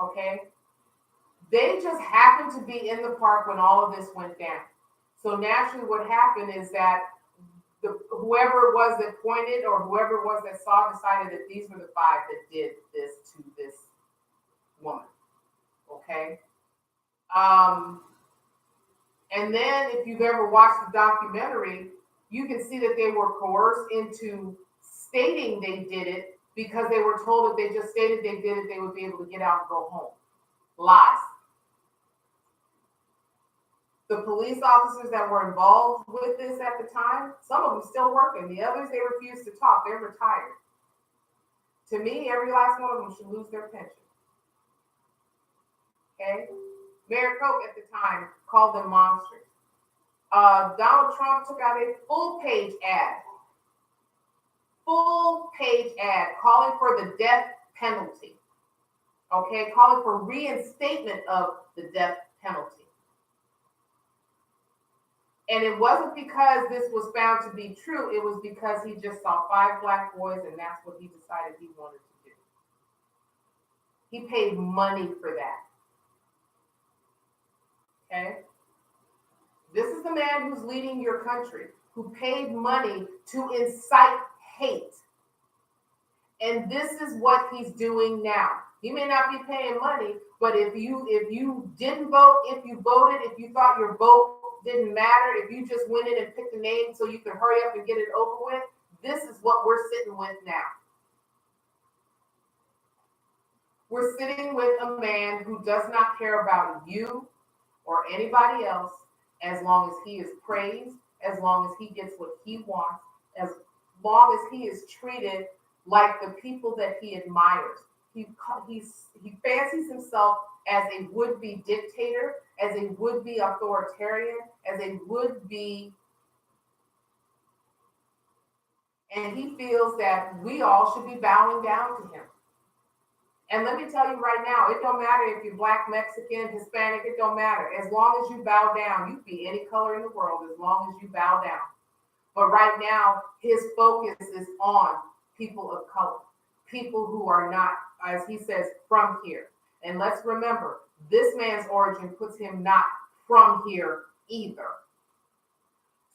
Okay? They just happened to be in the park when all of this went down. So naturally what happened is that whoever it was that pointed, or whoever it was that saw, decided that these were the 5 that did this to this woman. Okay? And then if you've ever watched the documentary, you can see that they were coerced into stating they did it because they were told if they just stated they did it, they would be able to get out and go home. Lies. The police officers that were involved with this at the time, some of them still working. The others, they refused to talk. They're retired. To me, every last one of them should lose their pension. Okay? Mayor Koch at the time called them monsters. Donald Trump took out a full page ad calling for the death penalty. Okay, calling for reinstatement of the death penalty. And it wasn't because this was found to be true, it was because he just saw 5 black boys and that's what he decided he wanted to do. He paid money for that. Okay? This is the man who's leading your country, who paid money to incite hate. And this is what he's doing now. He may not be paying money, but if you didn't vote, if you voted, if you thought your vote didn't matter, if you just went in and picked a name so you could hurry up and get it over with, this is what we're sitting with now. We're sitting with a man who does not care about you or anybody else, as long as he is praised, as long as he gets what he wants, as long as he is treated like the people that he admires. He fancies himself as a would-be dictator, as a would-be authoritarian, as a would-be, and he feels that we all should be bowing down to him. And let me tell you right now, it don't matter if you're Black, Mexican, Hispanic, it don't matter. As long as you bow down, you can be any color in the world, as long as you bow down. But right now, his focus is on people of color, people who are not, as he says, from here. And let's remember, this man's origin puts him not from here either.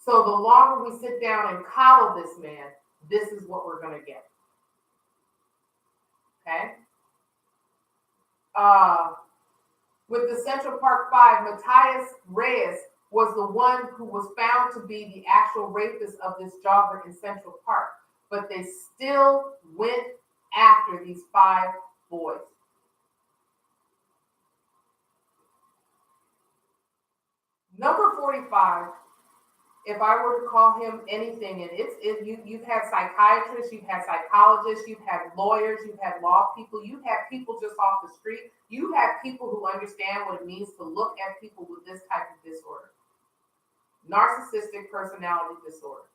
So the longer we sit down and coddle this man, this is what we're going to get. Okay? With the Central Park Five, Matthias Reyes was the one who was found to be the actual rapist of this jogger in Central Park. But they still went after these 5 boys. Number 45, if I were to call him anything, and you've had psychiatrists, you've had psychologists, you've had lawyers, you've had law people, you've had people just off the street, you have people who understand what it means to look at people with this type of disorder. Narcissistic personality disorder.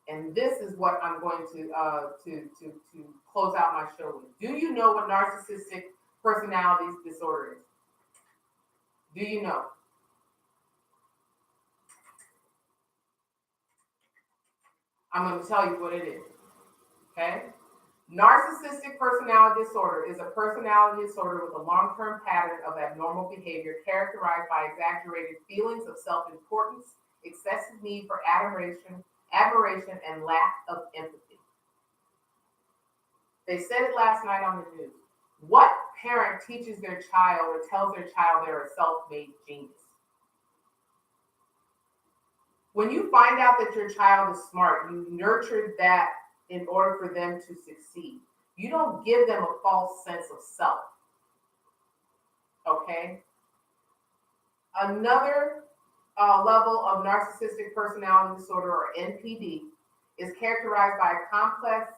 And this is what I'm going to close out my show with. Do you know what narcissistic personality disorder is? Do you know? I'm going to tell you what it is. Okay? Narcissistic personality disorder is a personality disorder with a long-term pattern of abnormal behavior characterized by exaggerated feelings of self-importance, excessive need for admiration, and lack of empathy. They said it last night on the news. What parent teaches their child or tells their child they're a self-made genius? When you find out that your child is smart, you nurture that in order for them to succeed. You don't give them a false sense of self. Okay? Another level of narcissistic personality disorder, or NPD, is characterized by complex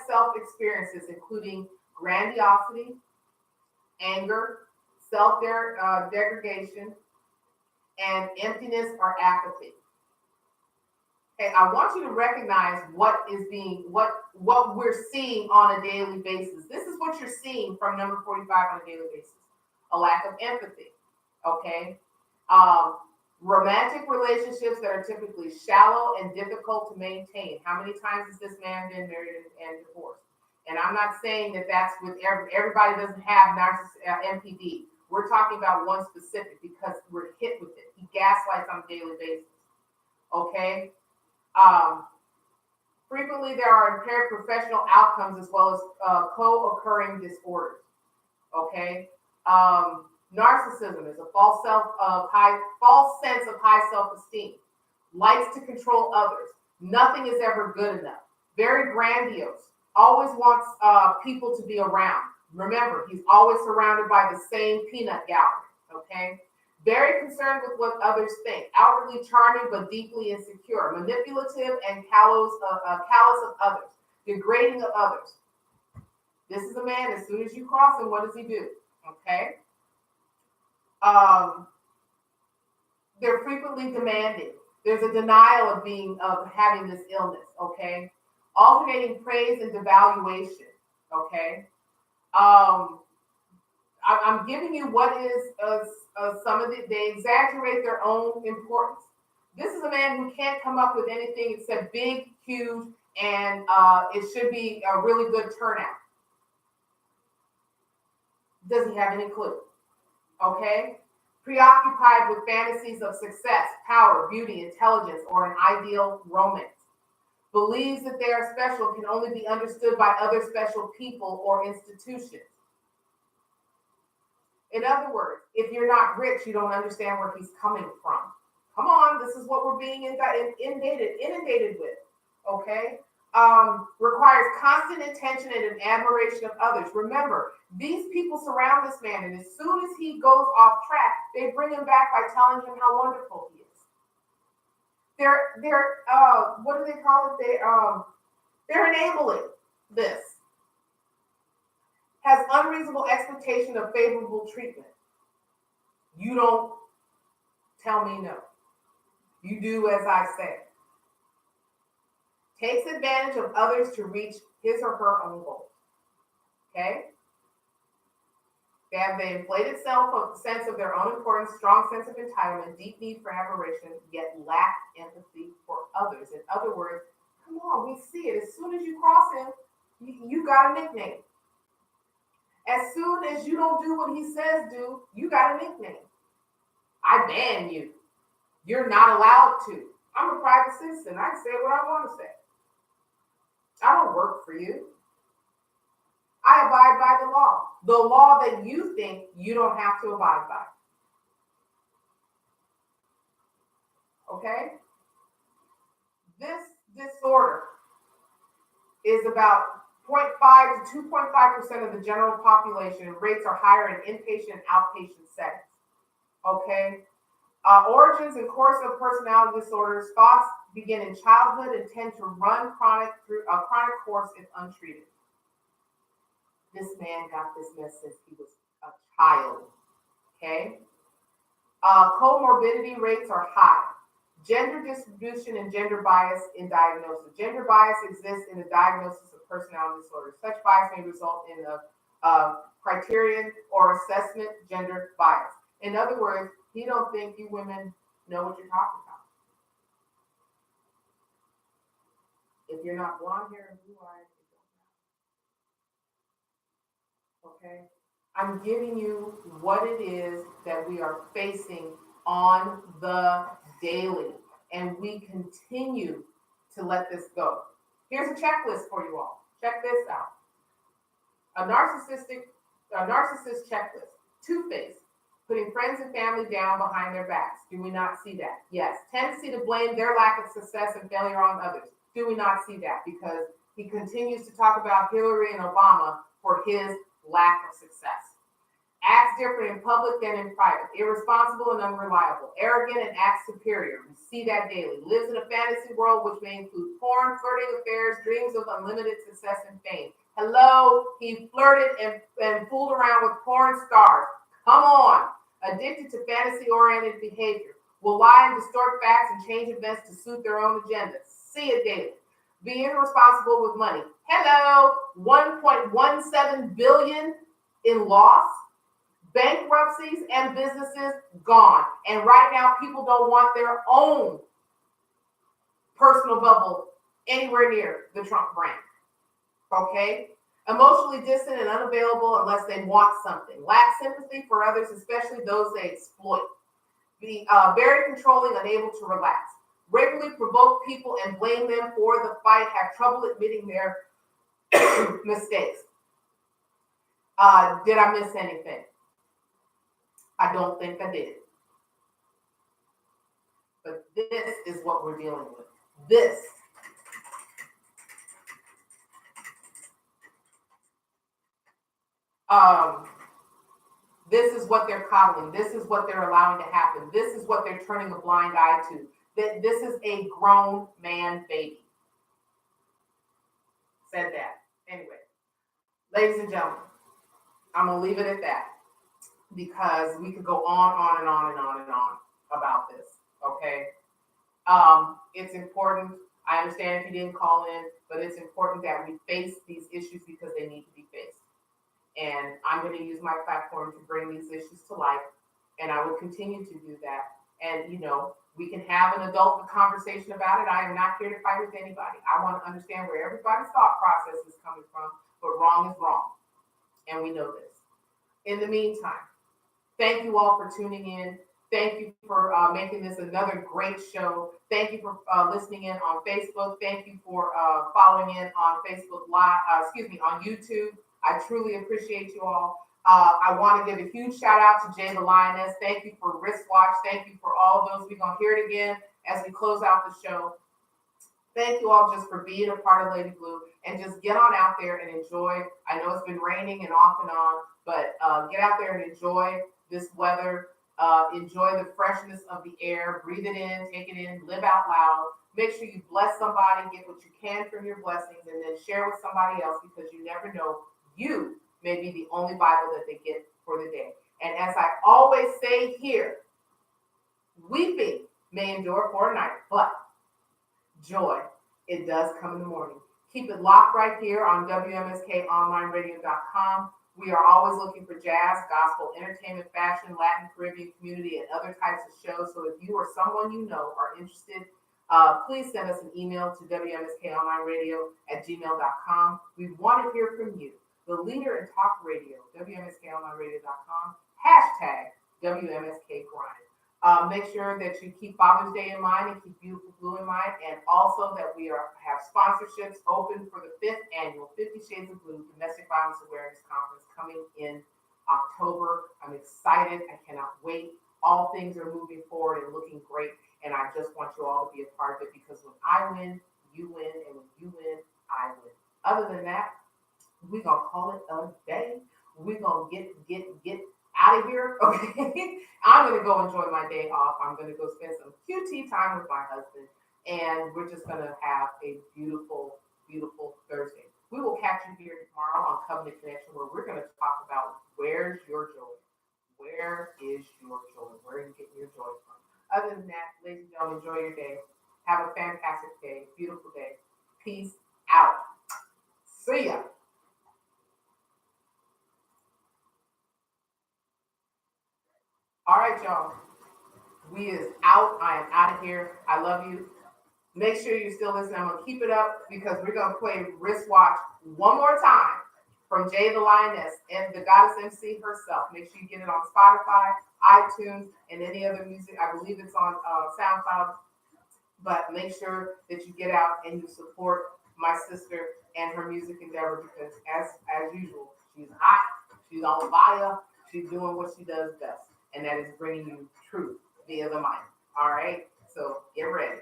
self-experiences, including grandiosity, anger, self-degradation, and emptiness or apathy. Okay, I want you to recognize what we're seeing on a daily basis. This is what you're seeing from number 45 on a daily basis. A lack of empathy. Okay? Romantic relationships that are typically shallow and difficult to maintain. How many times has this man been married and divorced? And I'm not saying that that's with everybody doesn't have NPD. We're talking about one specific because we're hit with it. He gaslights on a daily basis. Okay? Frequently, there are impaired professional outcomes as well as co-occurring disorders. Okay? Narcissism is a false sense of high self-esteem. Likes to control others. Nothing is ever good enough. Very grandiose. Always wants people to be around. Remember, he's always surrounded by the same peanut gallery. Okay? Very concerned with what others think. Outwardly charming but deeply insecure. Manipulative and callous of others. Degrading of others. This is a man, as soon as you cross him, what does he do? Okay? They're frequently demanding. There's a denial of having this illness. Okay? Alternating praise and devaluation. Okay? I'm giving you what is some of it. They exaggerate their own importance. This is a man who can't come up with anything except big, huge, and it should be a really good turnout. Does he have any clue? Okay? Preoccupied with fantasies of success, power, beauty, intelligence, or an ideal romance. Believes that they are special and can only be understood by other special people or institutions. In other words, if you're not rich, you don't understand where he's coming from. Come on, this is what we're being inundated with. Okay? Requires constant attention and an admiration of others. Remember, these people surround this man, and as soon as he goes off track, they bring him back by telling him how wonderful he is. They're what do they call it? They're enabling this. Has unreasonable expectation of favorable treatment. You don't tell me no. You do as I say. Takes advantage of others to reach his or her own goals. Okay? They have the inflated sense of their own importance, strong sense of entitlement, deep need for admiration, yet lack empathy for others. In other words, come on, we see it. As soon as you cross him, you got a nickname. As soon as you don't do what he says do, you got a nickname. I ban you. You're not allowed to. I'm a private citizen. I can say what I want to say. I don't work for you. I abide by the law that you think you don't have to abide by. Okay? This disorder is about 0.5 to 2.5% of the general population, and rates are higher in inpatient and outpatient settings. Okay? Origins and course of personality disorders, thoughts begin in childhood and tend to run through a chronic course if untreated. This man got this mess since he was a child. Okay? Comorbidity rates are high. Gender distribution and gender bias in diagnosis. Gender bias exists in the diagnosis of personality disorders. Such bias may result in a criterion or assessment gender bias. In other words, he don't think you women know what you're talking about. If you're not blonde hair and blue-eyed, it don't matter. Okay? I'm giving you what it is that we are facing on the daily, and we continue to let this go. Here's a checklist for you all. Check this out. A narcissist checklist. Two-faced, putting friends and family down behind their backs. Do we not see that? Yes. Tendency to blame their lack of success and failure on others. Do we not see that? Because he continues to talk about Hillary and Obama for his lack of success. Acts different in public than in private. Irresponsible and unreliable. Arrogant and acts superior. We see that daily. Lives in a fantasy world which may include porn, flirting affairs, dreams of unlimited success and fame. Hello, he flirted and fooled around with porn stars. Come on. Addicted to fantasy-oriented behavior. Will lie and distort facts and change events to suit their own agenda. See it daily. Be irresponsible with money. Hello, 1.17 billion in loss. Bankruptcies and businesses gone. And right now, people don't want their own personal bubble anywhere near the Trump brand. Okay? Emotionally distant and unavailable unless they want something. Lack sympathy for others, especially those they exploit. Be very controlling, unable to relax. Regularly provoke people and blame them for the fight. Have trouble admitting their mistakes. Did I miss anything? I don't think I did. But this is what we're dealing with. This. This is what they're coddling. This is what they're allowing to happen. This is what they're turning a blind eye to. This is a grown man baby. Said that. Anyway, ladies and gentlemen, I'm going to leave it at that, because we could go on and on and on and on about this, okay? It's important. I understand if you didn't call in, but it's important that we face these issues because they need to be faced. And I'm going to use my platform to bring these issues to light, and I will continue to do that. And, you know, we can have an adult conversation about it. I am not here to fight with anybody. I want to understand where everybody's thought process is coming from, but wrong is wrong. And we know this. In the meantime, thank you all for tuning in. Thank you for making this another great show. Thank you for listening in on Facebook. Thank you for following in on Facebook Live, on YouTube. I truly appreciate you all. I want to give a huge shout out to Jay the Lioness. Thank you for wristwatch. Thank you for all of those. We're going to hear it again as we close out the show. Thank you all just for being a part of Lady Blue, and just get on out there and enjoy. I know it's been raining and off and on, but get out there and enjoy this weather. Enjoy the freshness of the air. Breathe it in, take it in, live out loud. Make sure you bless somebody, get what you can from your blessings, and then share with somebody else, because you never know. You may be the only Bible that they get for the day. And as I always say here, weeping may endure for a night, but joy, it does come in the morning. Keep it locked right here on WMSKOnlineRadio.com. We are always looking for jazz, gospel, entertainment, fashion, Latin, Caribbean community, and other types of shows. So if you or someone you know are interested, please send us an email to WMSKOnlineRadio@gmail.com. We want to hear from you. The leader in talk radio, WMSKOnlineRadio.com, #WMSK Grind. Make sure that you keep Father's Day in mind and keep Beautiful Blue in mind, and also that we have sponsorships open for the 5th annual 50 Shades of Blue Domestic Violence Awareness Conference coming in October. I'm excited. I cannot wait. All things are moving forward and looking great, and I just want you all to be a part of it, because when I win, you win, and when you win, I win. Other than that, we're gonna call it a day. We're gonna get out of here, okay? I'm gonna go enjoy my day off. I'm gonna go spend some QT time with my husband, and we're just gonna have a beautiful, beautiful Thursday. We will catch you here tomorrow on Covenant Connection, where we're gonna talk about where's your joy? Where is your joy? Where are you getting your joy from? Other than that, ladies and gentlemen, enjoy your day. Have a fantastic day, beautiful day. Peace out. See ya. All right, y'all. We is out. I am out of here. I love you. Make sure you're still listening. I'm gonna keep it up, because we're gonna play Wristwatch one more time from Jay the Lioness and the Goddess MC herself. Make sure you get it on Spotify, iTunes, and any other music. I believe it's on SoundCloud. But make sure that you get out and you support my sister and her music endeavor, because as usual, she's hot, she's on fire, she's doing what she does best, and that is bringing you truth via the mic. All right, so get ready.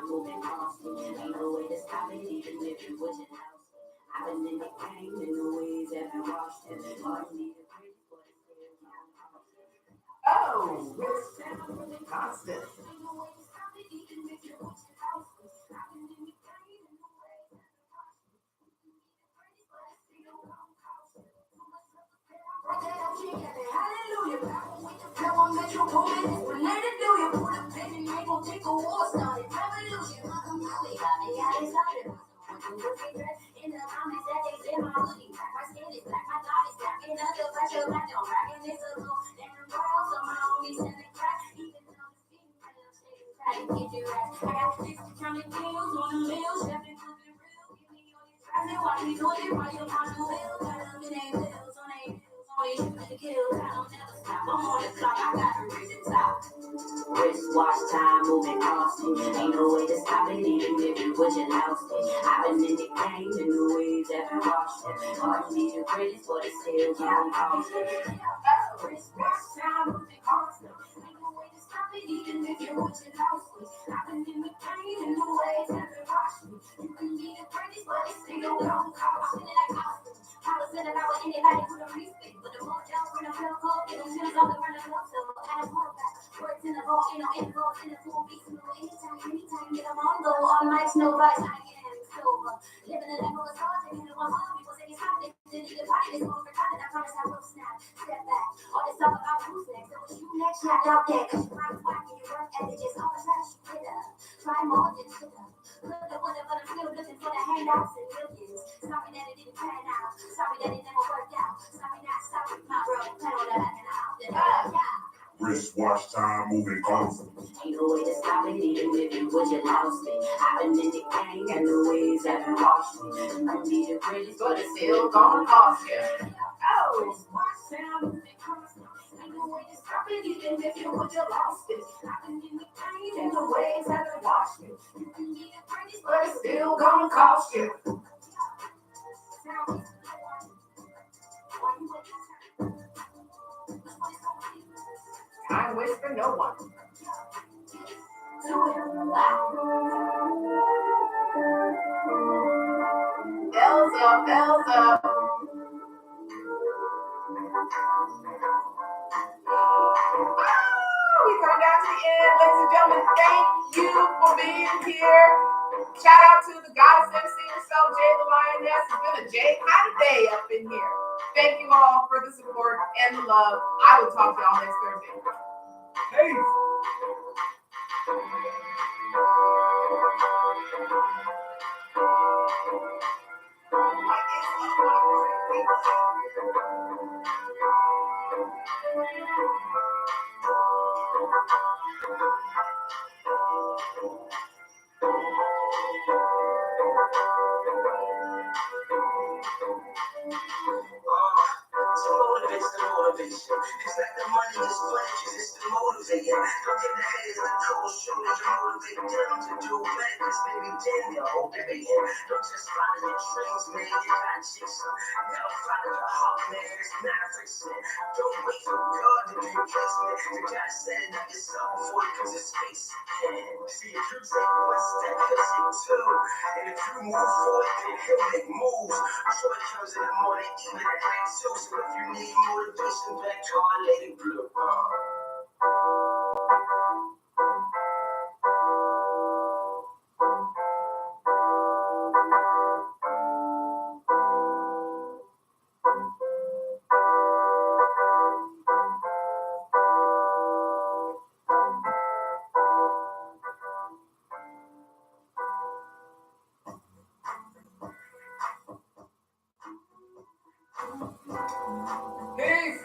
Moving constantly, ain't no way to stop it, even if you wasn't house. I've been in the game, in the ways that I watched it. All you need is pretty, but it's still Oh, constant. hallelujah. Come on, Metro, come in, we're later do you. Put a pin in, ain't gonna take a war, started revolution. We got it started. In the comments that they say my hoodie, my skin is black, my God is black, and other pressure black, don't crack, and it's a little, then the world, so my homies send it crack, even though it's being kind of shady, try to get your ass. I got 60 counting bills on the mill, stepping to the real, give me all your tries, and watch me do it while you're on the wheel, got them in they bills, on they bills, only shooting to kill, I don't never stop, I'm on the clock, I got to reach the top. Wristwatch time, moving constant. Ain't no way to stop it, even if you put your louse in. I've been in the game, in the waves that we watched it. All you need your greatest, but it's still gon' cost it. Wristwatch time, moving constant. Ain't no way to stop it, even if you put your louse in. I've been in the game, in the waves that we watched it. You can be the greatest, but it's still gon' cost it. Like Austin, I was in and out with anybody who don't respect. But the more else when I'm real cold, get them chills all around the club, so I don't know that. Words in the vault, ain't no involved in the full beats, no anytime, get them on go, all nights, no vice, I am sober. Living in the limbo is hard, taking it one hard, people say it's hot, they didn't need to fight, it's over, I promise I will snap, step back, all this talk about who's next, so it's you next, shout out there, cause you right whack, and your work ethic is all the trash you get up, try more than shit up, look at whatever, but I'm still looking for the handouts and millions, sorry that it didn't pan out, sorry that it never worked out, sorry not sorry, my bro, plan on that backing out, then yeah. Wristwatch time, moving constant. Ain't no way to stop it, even if you would, you lost it. I've been in the game, and the ways that we washed it. You don't need your greatest, But it's still gonna cost you. Oh. Wristwatch time, moving constant. Ain't no way to stop it, even if you would, you lost it. I've been in the game, and the ways that we washed it. You don't need your greatest, But it's still gonna cost you. Time waits for no one. Elsa, Elsa. We come down to the end, ladies and gentlemen. Thank you for being here. Shout out to the goddess MC herself, Jay the Lioness. It's been a Jay kind of day up in here. Thank you all for the support and the love. I will talk to y'all next Thursday. Peace. Motivation. It's like the money is flashes, it's the motivator. Don't give the haters the cold shoulder to motivate them to do better. Cause maybe then they'll motivate you. Don't just follow your dreams, man. You gotta chase them. Never follow your heart, man. It's not a fiction. Don't wait for God to do your placement. You gotta set it up yourself before it comes to space. See, if you take one step, he'll take two. And if you move forward, then he'll make moves. Joy comes in the morning, even at night too. So if you need motivation, back to Our Lady Blue. Peace.